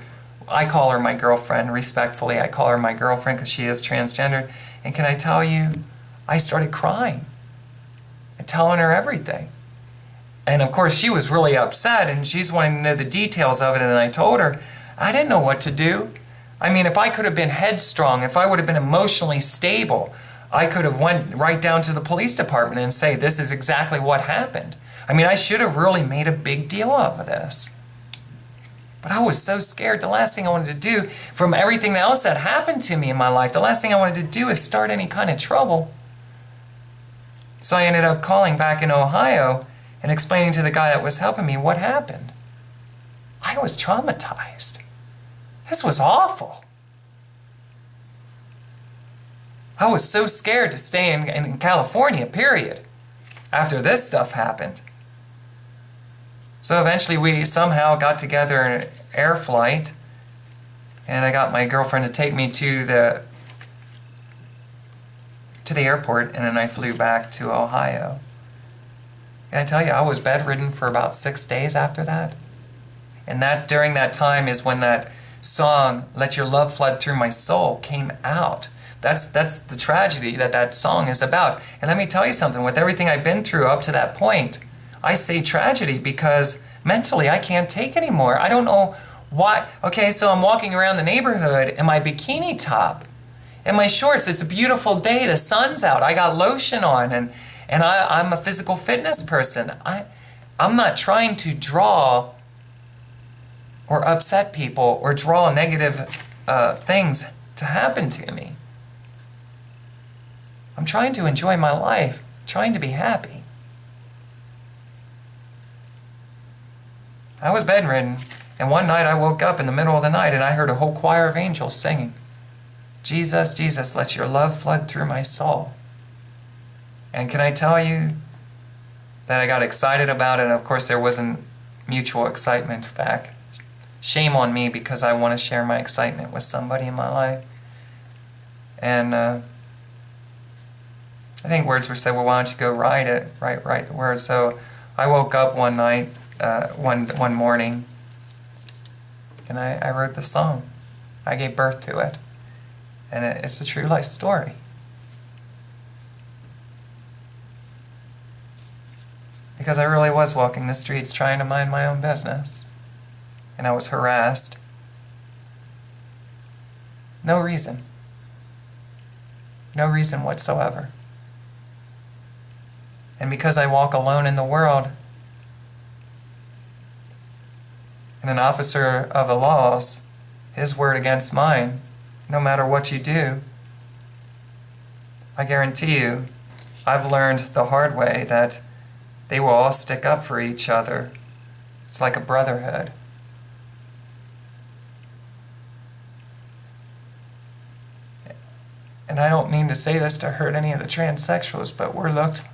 I call her my girlfriend, respectfully. I call her my girlfriend because she is transgender. And can I tell you, I started crying and telling her everything. And of course, she was really upset, and she's wanting to know the details of it. And I told her, I didn't know what to do. If I could have been headstrong, if I would have been emotionally stable, I could have went right down to the police department and say, this is exactly what happened. I should have really made a big deal of this. But I was so scared. The last thing I wanted to do, from everything else that happened to me in my life, the last thing I wanted to do is start any kind of trouble. So I ended up calling back in Ohio and explaining to the guy that was helping me what happened. I was traumatized. This was awful. I was so scared to stay in California, period, after this stuff happened. So eventually we somehow got together in an air flight, and I got my girlfriend to take me to the airport, and then I flew back to Ohio. Can I tell you, I was bedridden for about 6 days after that? And that during that time is when that song, Let Your Love Flood Through My Soul, came out. That's the tragedy that song is about. And let me tell you something, with everything I've been through up to that point, I say tragedy because mentally I can't take anymore. I don't know why. Okay, so I'm walking around the neighborhood in my bikini top, in my shorts. It's a beautiful day, the sun's out, I got lotion on, and I'm a physical fitness person. I'm not trying to draw or upset people or draw negative things to happen to me. I'm trying to enjoy my life, trying to be happy. I was bedridden, and one night I woke up in the middle of the night and I heard a whole choir of angels singing, Jesus, Jesus, let your love flood through my soul. And can I tell you that I got excited about it? And of course there wasn't mutual excitement back. Shame on me, because I want to share my excitement with somebody in my life. And I think words were said, well, why don't you go write it, write the words. So I woke up one night, one morning, and I wrote the song. I gave birth to it. And it's a true life story. Because I really was walking the streets trying to mind my own business. And I was harassed. No reason. No reason whatsoever. And because I walk alone in the world, and an officer of the laws, his word against mine, no matter what you do, I guarantee you, I've learned the hard way that they will all stick up for each other. It's like a brotherhood. And I don't mean to say this to hurt any of the transsexuals, but we're looked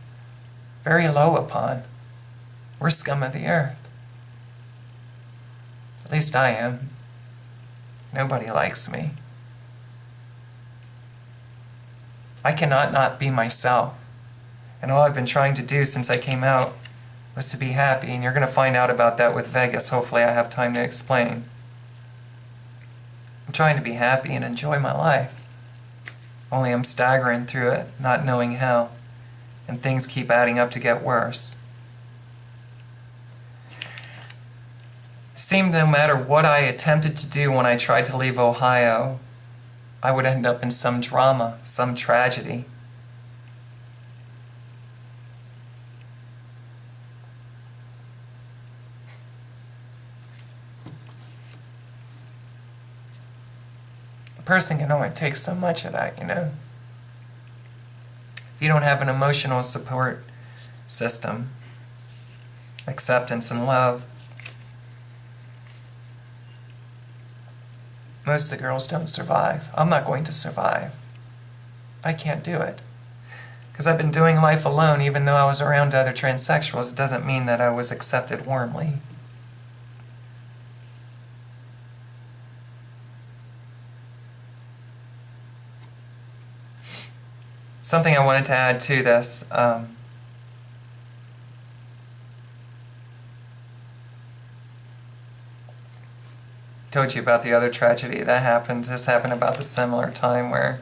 very low upon. We're scum of the earth. At least I am. Nobody likes me. I cannot not be myself. And all I've been trying to do since I came out was to be happy. And you're going to find out about that with Vegas. Hopefully I have time to explain. I'm trying to be happy and enjoy my life. Only I'm staggering through it, not knowing how. And things keep adding up to get worse. It seemed no matter what I attempted to do when I tried to leave Ohio, I would end up in some drama, some tragedy. A person can only take so much of that, you know. If you don't have an emotional support system, acceptance and love, most of the girls don't survive. I'm not going to survive. I can't do it. Because I've been doing life alone, even though I was around other transsexuals, it doesn't mean that I was accepted warmly. Something I wanted to add to this, told you about the other tragedy that happened. This happened about the similar time where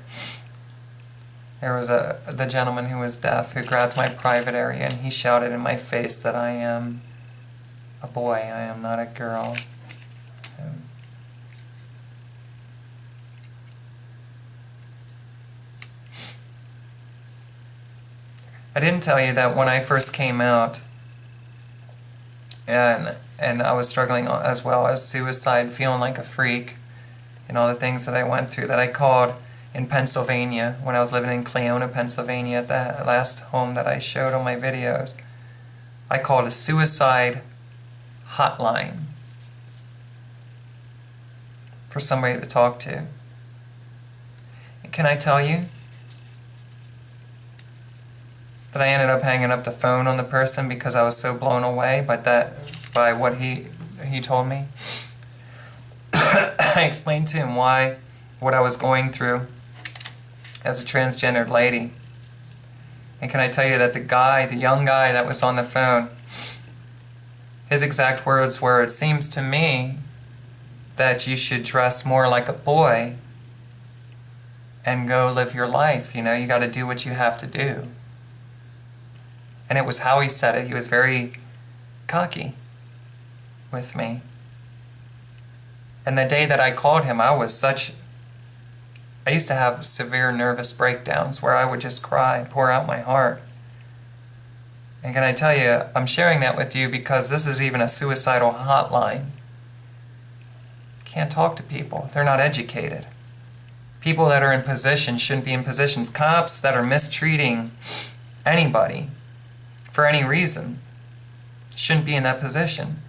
there was the gentleman who was deaf who grabbed my private area and he shouted in my face that I am a boy, I am not a girl. I didn't tell you that when I first came out, and I was struggling as well as suicide, feeling like a freak, and all the things that I went through, that I called in Pennsylvania, when I was living in Cleona, Pennsylvania, at the last home that I showed on my videos. I called a suicide hotline for somebody to talk to. And can I tell you that I ended up hanging up the phone on the person because I was so blown away by what he told me? I explained to him what I was going through as a transgendered lady. And can I tell you that the young guy that was on the phone, his exact words were, "It seems to me that you should dress more like a boy and go live your life. You know, you got to do what you have to do." And it was how he said it. He was very cocky with me. And the day that I called him, I used to have severe nervous breakdowns where I would just cry, pour out my heart. And can I tell you, I'm sharing that with you because this is even a suicidal hotline. Can't talk to people. They're not educated. People that are in positions shouldn't be in positions. Cops that are mistreating anybody for any reason shouldn't be in that position.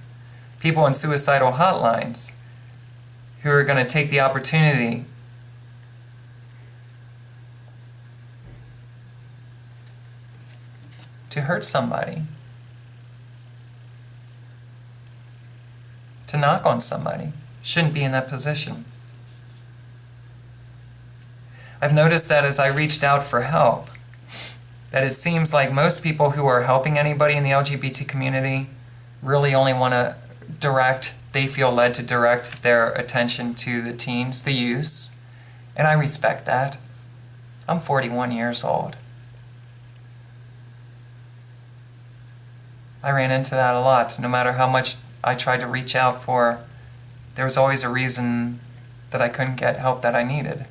People in suicidal hotlines who are going to take the opportunity to hurt somebody, to knock on somebody, shouldn't be in that position. I've noticed that as I reached out for help, that it seems like most people who are helping anybody in the LGBT community really only want to they feel led to direct their attention to the teens, the youths, and I respect that. I'm 41 years old. I ran into that a lot. No matter how much I tried to reach out for, there was always a reason that I couldn't get help that I needed.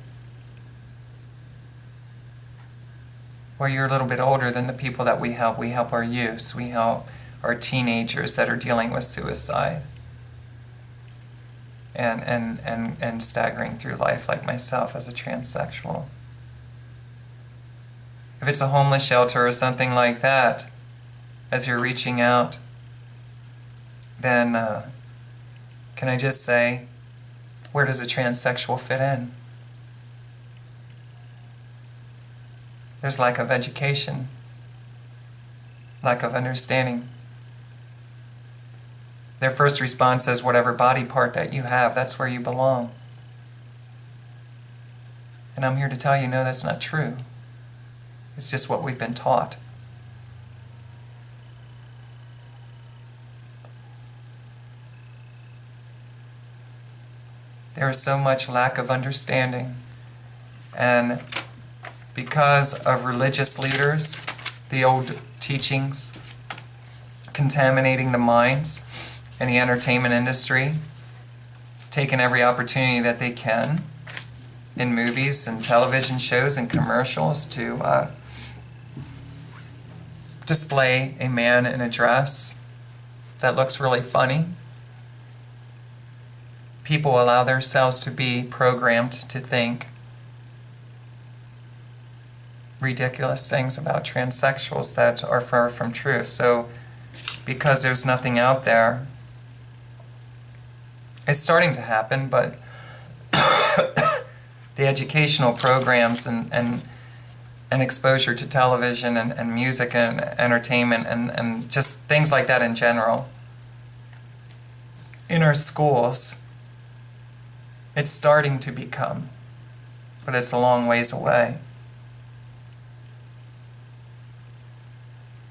Well, you're a little bit older than the people that we help. We help our youths. We help our teenagers that are dealing with suicide and staggering through life, like myself as a transsexual. If it's a homeless shelter or something like that, as you're reaching out, then can I just say, where does a transsexual fit in? There's lack of education, lack of understanding. Their first response is, whatever body part that you have, that's where you belong. And I'm here to tell you, no, that's not true. It's just what we've been taught. There is so much lack of understanding. And because of religious leaders, the old teachings, contaminating the minds in the entertainment industry, taking every opportunity that they can in movies and television shows and commercials to display a man in a dress that looks really funny. People allow themselves to be programmed to think ridiculous things about transsexuals that are far from true. So because there's nothing out there, it's starting to happen, but the educational programs and exposure to television and music and entertainment and just things like that in general in our schools, it's starting to become, but it's a long ways away.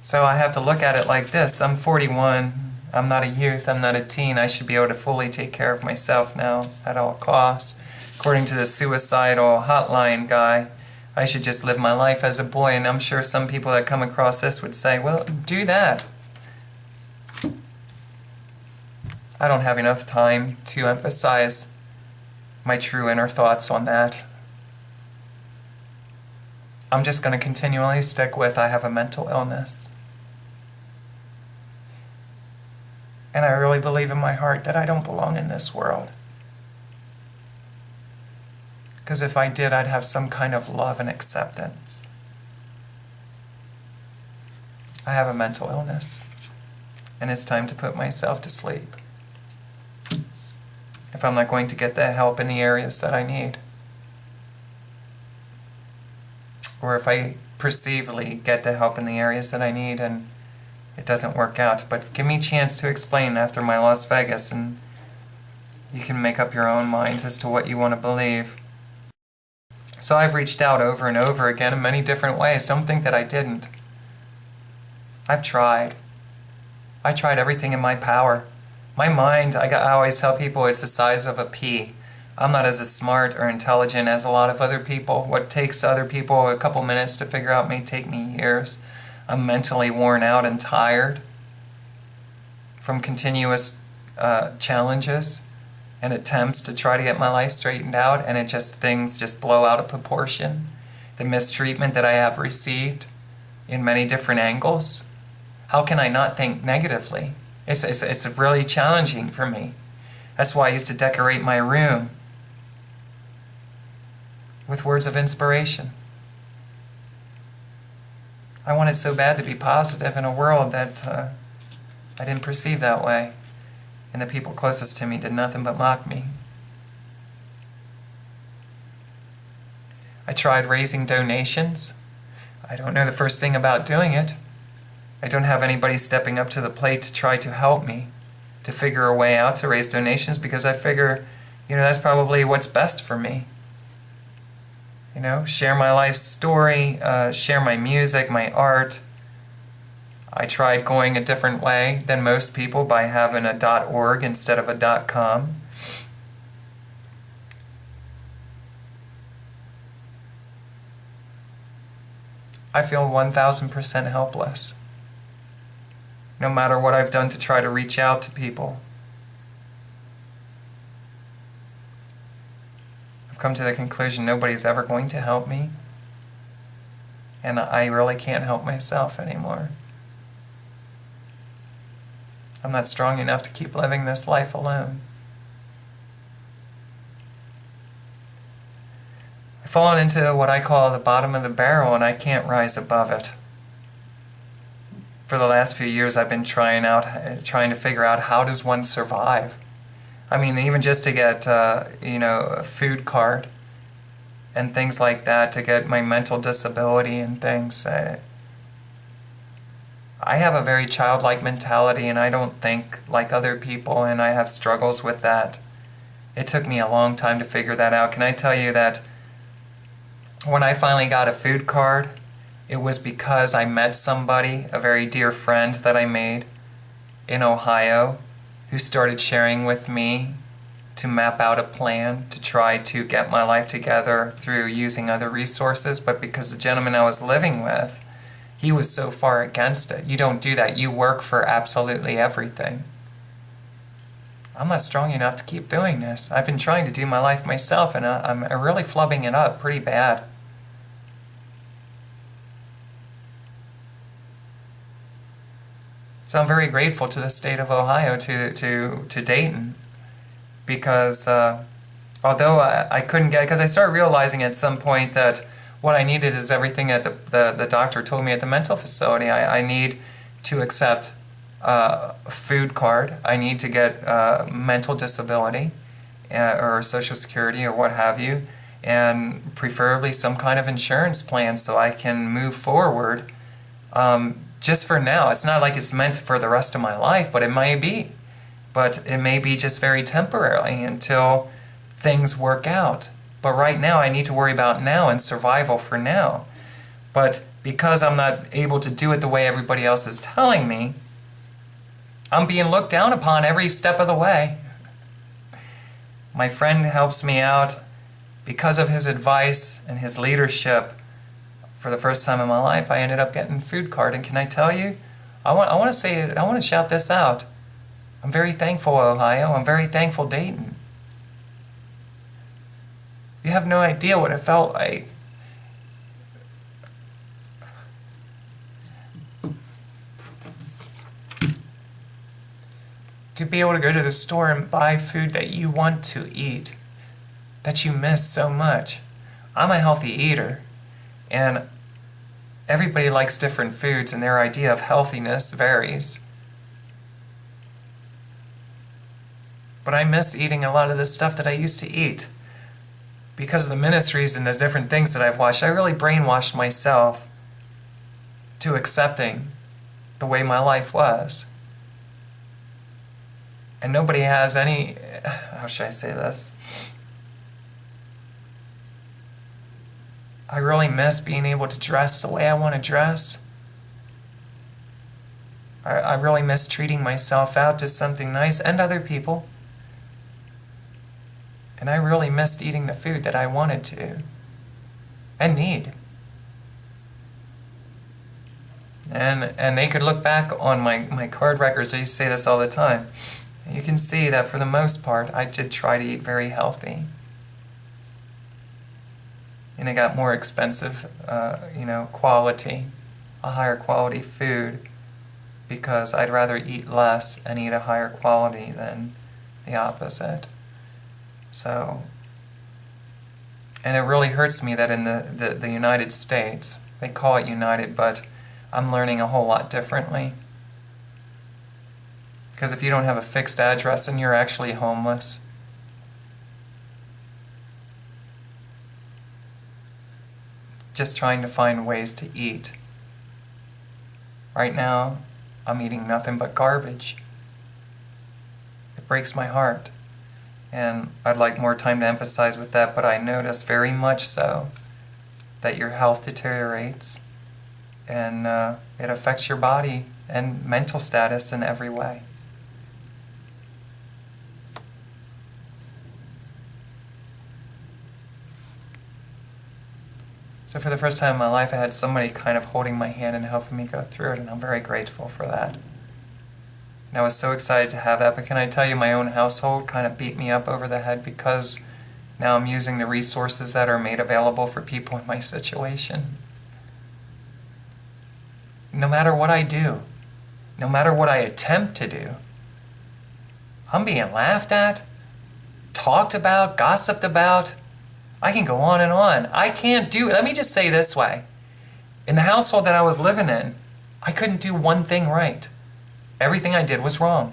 So I have to look at it like this. I'm 41. I'm not a youth. I'm not a teen. I should be able to fully take care of myself now at all costs. According to the suicidal hotline guy, I should just live my life as a boy. And I'm sure some people that come across this would say, well, do that. I don't have enough time to emphasize my true inner thoughts on that. I'm just going to continually stick with I have a mental illness. And I really believe in my heart that I don't belong in this world. Because if I did, I'd have some kind of love and acceptance. I have a mental illness, and it's time to put myself to sleep. If I'm not going to get the help in the areas that I need. Or if I perceivably get the help in the areas that I need and it doesn't work out. But give me a chance to explain after my Las Vegas, and you can make up your own minds as to what you want to believe. So I've reached out over and over again in many different ways. Don't think that I didn't. I've tried. I tried everything in my power. My mind, I always tell people, it's the size of a pea. I'm not as smart or intelligent as a lot of other people. What takes other people a couple minutes to figure out may take me years. I'm mentally worn out and tired from continuous challenges and attempts to try to get my life straightened out, and things just blow out of proportion. The mistreatment that I have received in many different angles. How can I not think negatively? It's really challenging for me. That's why I used to decorate my room with words of inspiration. I wanted so bad to be positive in a world that I didn't perceive that way. And the people closest to me did nothing but mock me. I tried raising donations. I don't know the first thing about doing it. I don't have anybody stepping up to the plate to try to help me to figure a way out to raise donations, because I figure, that's probably what's best for me. Share my life story, share my music, my art. I tried going a different way than most people by having a .org instead of a .com. I feel 1,000% helpless. No matter what I've done to try to reach out to people. I've come to the conclusion nobody's ever going to help me. And I really can't help myself anymore. I'm not strong enough to keep living this life alone. I've fallen into what I call the bottom of the barrel, and I can't rise above it. For the last few years, I've been trying to figure out, how does one survive? I mean, even just to get, a food card and things like that, to get my mental disability and things. I have a very childlike mentality, and I don't think like other people, and I have struggles with that. It took me a long time to figure that out. Can I tell you that when I finally got a food card, it was because I met somebody, a very dear friend that I made in Ohio, who started sharing with me to map out a plan to try to get my life together through using other resources. But because the gentleman I was living with, he was so far against it. You don't do that. You work for absolutely everything. I'm not strong enough to keep doing this. I've been trying to do my life myself, and I'm really flubbing it up pretty bad. So I'm very grateful to the state of Ohio, to Dayton, because although I couldn't get, because I started realizing at some point that what I needed is everything that the doctor told me at the mental facility. I need to accept a food card. I need to get mental disability or Social Security or what have you, and preferably some kind of insurance plan so I can move forward. Just for now. It's not like it's meant for the rest of my life, but it may be. But it may be just very temporarily until things work out. But right now, I need to worry about now and survival for now. But because I'm not able to do it the way everybody else is telling me, I'm being looked down upon every step of the way. My friend helps me out. Because of his advice and his leadership, for the first time in my life, I ended up getting a food card. And can I tell you, I want to shout this out. I'm very thankful, Ohio. I'm very thankful, Dayton. You have no idea what it felt like. To be able to go to the store and buy food that you want to eat, that you miss so much. I'm a healthy eater, and everybody likes different foods, and their idea of healthiness varies. But I miss eating a lot of the stuff that I used to eat. Because of the ministries and the different things that I've watched, I really brainwashed myself to accepting the way my life was. And nobody has any, how should I say this? I really miss being able to dress the way I want to dress. I really miss treating myself out to something nice and other people. And I really missed eating the food that I wanted to and need. And they could look back on my card records. I used to say this all the time. You can see that for the most part, I did try to eat very healthy. And it got more expensive, quality, a higher quality food, because I'd rather eat less and eat a higher quality than the opposite. So, and it really hurts me that in the United States, they call it United, but I'm learning a whole lot differently. Because if you don't have a fixed address, then you're actually homeless. Just trying to find ways to eat. Right now, I'm eating nothing but garbage. It breaks my heart. And I'd like more time to emphasize with that, but I notice very much so that your health deteriorates and it affects your body and mental status in every way. So for the first time in my life, I had somebody kind of holding my hand and helping me go through it, and I'm very grateful for that. And I was so excited to have that, but can I tell you, my own household kind of beat me up over the head because now I'm using the resources that are made available for people in my situation. No matter what I do, no matter what I attempt to do, I'm being laughed at, talked about, gossiped about. I can go on and on. I can't do it. Let me just say this way. In the household that I was living in, I couldn't do one thing right. Everything I did was wrong.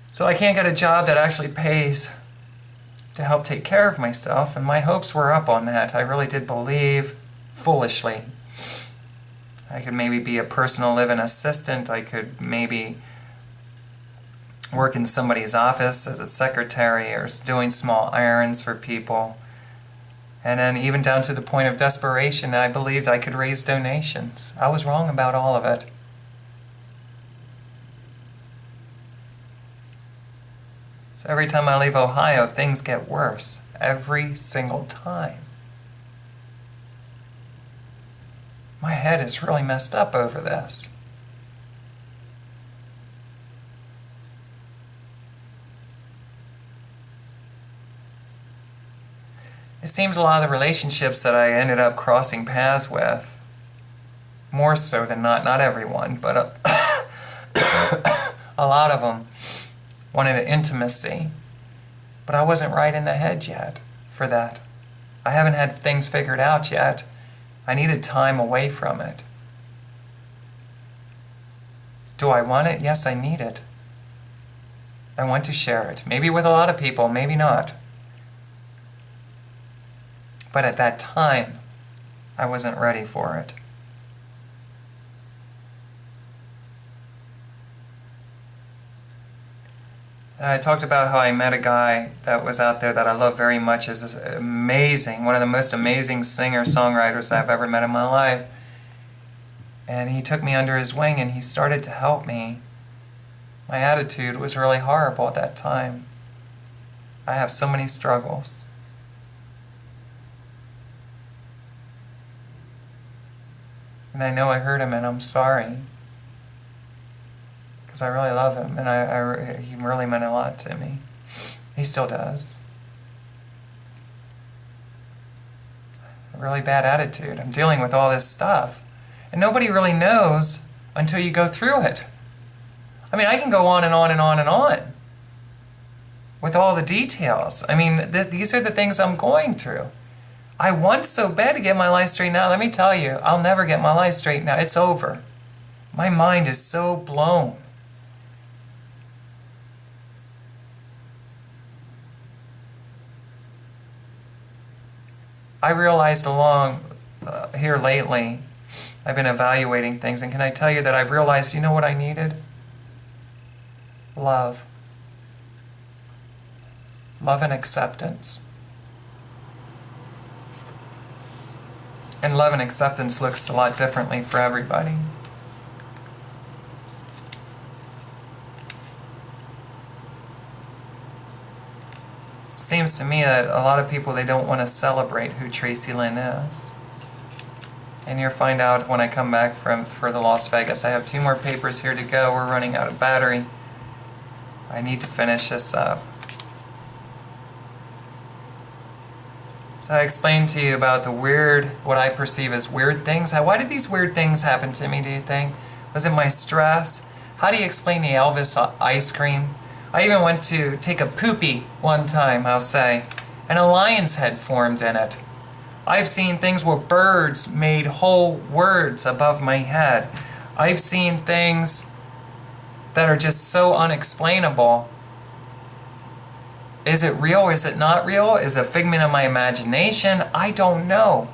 So I can't get a job that actually pays to help take care of myself, and my hopes were up on that. I really did believe, foolishly, I could maybe be a personal living assistant. I could maybe work in somebody's office as a secretary or doing small errands for people. And then even down to the point of desperation, I believed I could raise donations. I was wrong about all of it. So every time I leave Ohio, things get worse. Every single time. My head is really messed up over this. It seems a lot of the relationships that I ended up crossing paths with, more so than not everyone, but a lot of them wanted an intimacy. But I wasn't right in the head yet for that. I haven't had things figured out yet. I needed time away from it. Do I want it? Yes, I need it. I want to share it. Maybe with a lot of people, maybe not. But at that time, I wasn't ready for it. I talked about how I met a guy that was out there that I love very much. Is amazing, one of the most amazing singer-songwriters I've ever met in my life. And he took me under his wing and he started to help me. My attitude was really horrible at that time. I have so many struggles. And I know I hurt him and I'm sorry. Because I really love him, and he really meant a lot to me. He still does. I really bad attitude. I'm dealing with all this stuff. And nobody really knows until you go through it. I mean, I can go on and on and on and on with all the details. I mean, these are the things I'm going through. I want so bad to get my life straightened out. Let me tell you, I'll never get my life straightened out. It's over. My mind is so blown. I realized along here lately, I've been evaluating things, and can I tell you that I've realized, you know what I needed? Love. Love and acceptance. And love and acceptance looks a lot differently for everybody. Seems to me that a lot of people, they don't want to celebrate who Tracilyn is. And you'll find out when I come back for the Las Vegas. I have 2 more papers here to go. We're running out of battery. I need to finish this up. So I explained to you about the weird, what I perceive as weird things. Why did these weird things happen to me, do you think? Was it my stress? How do you explain the Elvis ice cream? I even went to take a poopy one time, I'll say, and a lion's head formed in it. I've seen things where birds made whole words above my head. I've seen things that are just so unexplainable. Is it real? Is it not real? Is it a figment of my imagination? I don't know.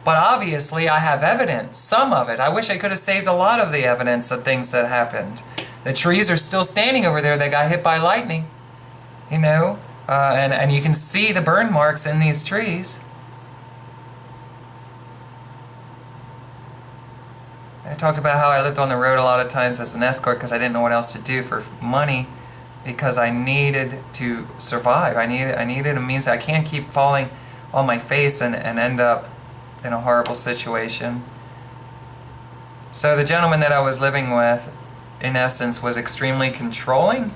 But obviously I have evidence, some of it. I wish I could have saved a lot of the evidence of things that happened. The trees are still standing over there. They got hit by lightning, you know, and you can see the burn marks in these trees. I talked about how I lived on the road a lot of times as an escort because I didn't know what else to do for money, because I needed to survive. I needed a means. I can't keep falling on my face and end up in a horrible situation. So the gentleman that I was living with, in essence, was extremely controlling.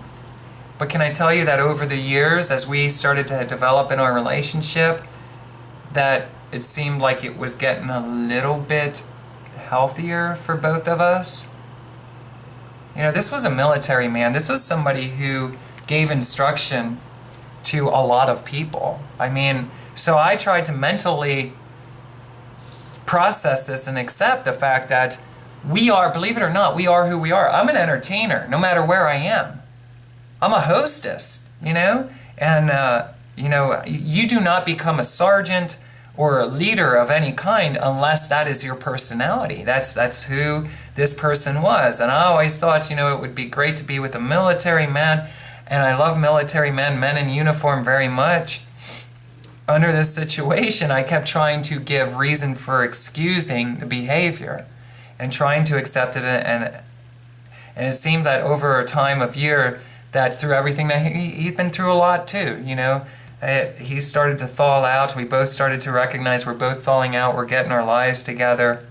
But can I tell you that over the years, as we started to develop in our relationship, that it seemed like it was getting a little bit healthier for both of us. You know, this was a military man. This was somebody who gave instruction to a lot of people. I mean, so I tried to mentally process this and accept the fact that we are, believe it or not, we are who we are. I'm an entertainer, no matter where I am. I'm a hostess, you know? And, you know, you do not become a sergeant or a leader of any kind unless that is your personality. That's who this person was. And I always thought, you know, it would be great to be with a military man. And I love military men in uniform very much. Under this situation, I kept trying to give reason for excusing the behavior and trying to accept it, and it seemed that over a time of year, that through everything that he'd been through a lot too, you know. He started to thaw out. We both started to recognize we're both thawing out. We're getting our lives together.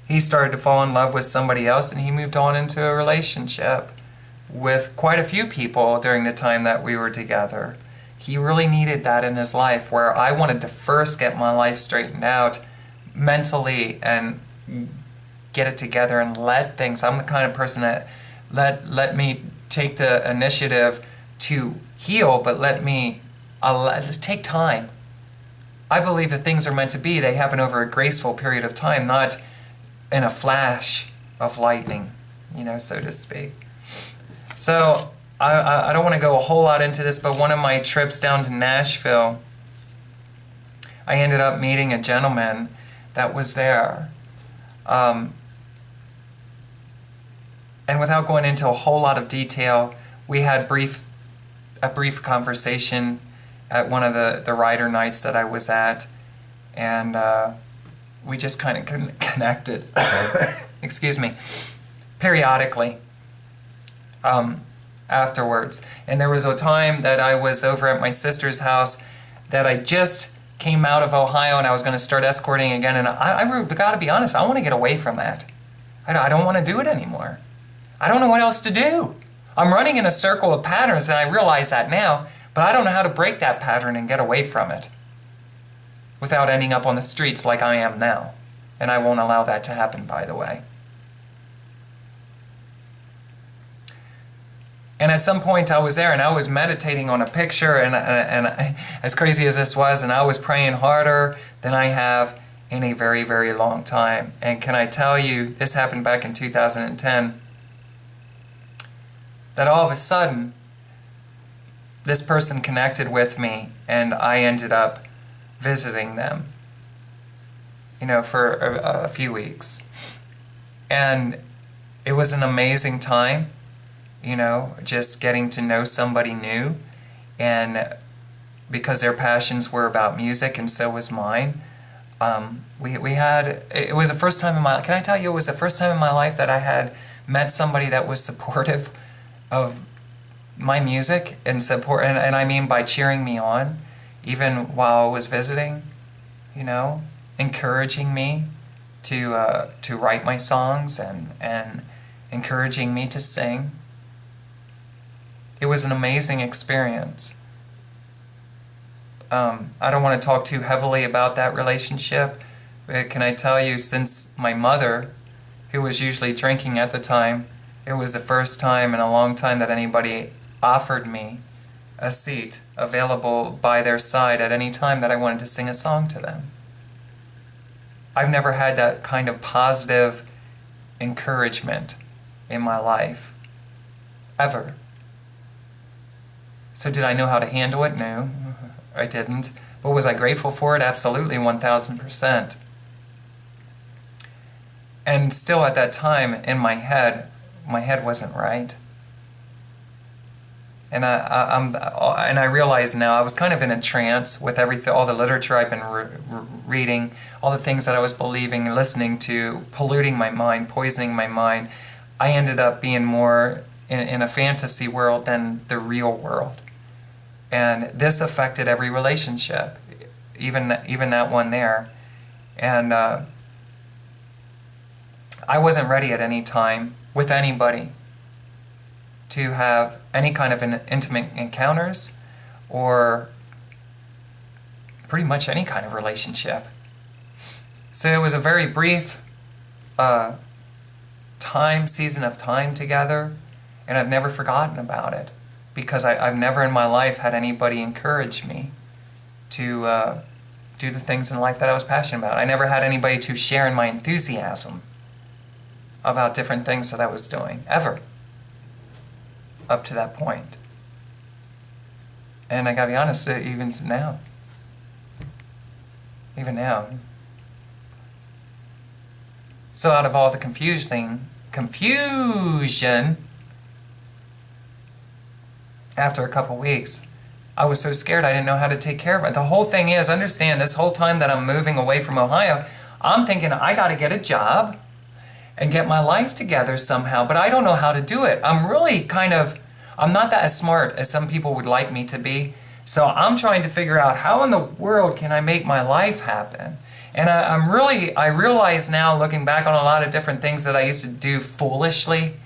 He started to fall in love with somebody else, and he moved on into a relationship with quite a few people during the time that we were together. He really needed that in his life, where I wanted to first get my life straightened out mentally and get it together and let things. I'm the kind of person that let me take the initiative to heal, but let me just take time. I believe that things are meant to be. They happen over a graceful period of time, not in a flash of lightning, you know, so to speak. So I don't want to go a whole lot into this, but one of my trips down to Nashville, I ended up meeting a gentleman that was there. And without going into a whole lot of detail, we had a brief conversation at one of the rider nights that I was at, and we just kind of connected, excuse me, periodically afterwards. And there was a time that I was over at my sister's house that I just came out of Ohio and I was going to start escorting again, and I got to be honest, I want to get away from that. I don't want to do it anymore. I don't know what else to do. I'm running in a circle of patterns, and I realize that now, but I don't know how to break that pattern and get away from it. without ending up on the streets like I am now. And I won't allow that to happen, by the way. And at some point I was there and I was meditating on a picture, and as crazy as this was, and I was praying harder than I have in a very, very long time. And can I tell you, this happened back in 2010, that all of a sudden, this person connected with me and I ended up visiting them, for a few weeks. And it was an amazing time, just getting to know somebody new. And because their passions were about music and so was mine, it was the first time in my, can I tell you, it was the first time in my life that I had met somebody that was supportive of my music and support, and I mean by cheering me on, even while I was visiting, encouraging me to write my songs and encouraging me to sing. It was an amazing experience. I don't want to talk too heavily about that relationship, but can I tell you, since my mother, who was usually drinking at the time, it was the first time in a long time that anybody offered me a seat available by their side at any time that I wanted to sing a song to them. I've never had that kind of positive encouragement in my life, ever. So did I know how to handle it? No, I didn't. But was I grateful for it? Absolutely, 1,000%. And still at that time, in my head wasn't right. And I realize now I was kind of in a trance with everything, all the literature I've been reading, all the things that I was believing, listening to, polluting my mind, poisoning my mind. I ended up being more in a fantasy world than the real world. And this affected every relationship, even that one there. And I wasn't ready at any time with anybody to have any kind of intimate encounters or pretty much any kind of relationship. So it was a very brief season of time together, and I've never forgotten about it, because I've never in my life had anybody encourage me to do the things in life that I was passionate about. I never had anybody to share in my enthusiasm about different things that I was doing, ever, up to that point. And I gotta be honest, even now. So out of all the confusion, after a couple weeks, I was so scared I didn't know how to take care of it. The whole thing is, understand, this whole time that I'm moving away from Ohio, I'm thinking I gotta get a job and get my life together somehow, but I don't know how to do it. I'm not that smart as some people would like me to be, so I'm trying to figure out how in the world can I make my life happen. And I realize now, looking back on a lot of different things that I used to do foolishly,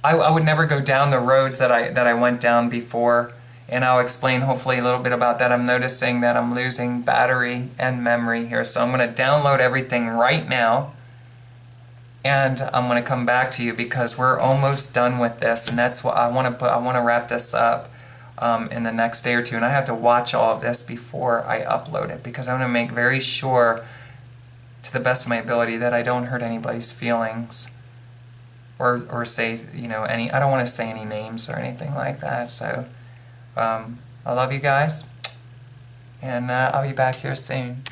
I would never go down the roads that I went down before, and I'll explain hopefully a little bit about that. I'm noticing that I'm losing battery and memory here, so I'm going to download everything right now, and I'm going to come back to you because we're almost done with this, and that's what I want to wrap this up in the next day or two, and I have to watch all of this before I upload it, because I want to make very sure, to the best of my ability, that I don't hurt anybody's feelings or say, I don't want to say any names or anything like that. So I love you guys, and I'll be back here soon.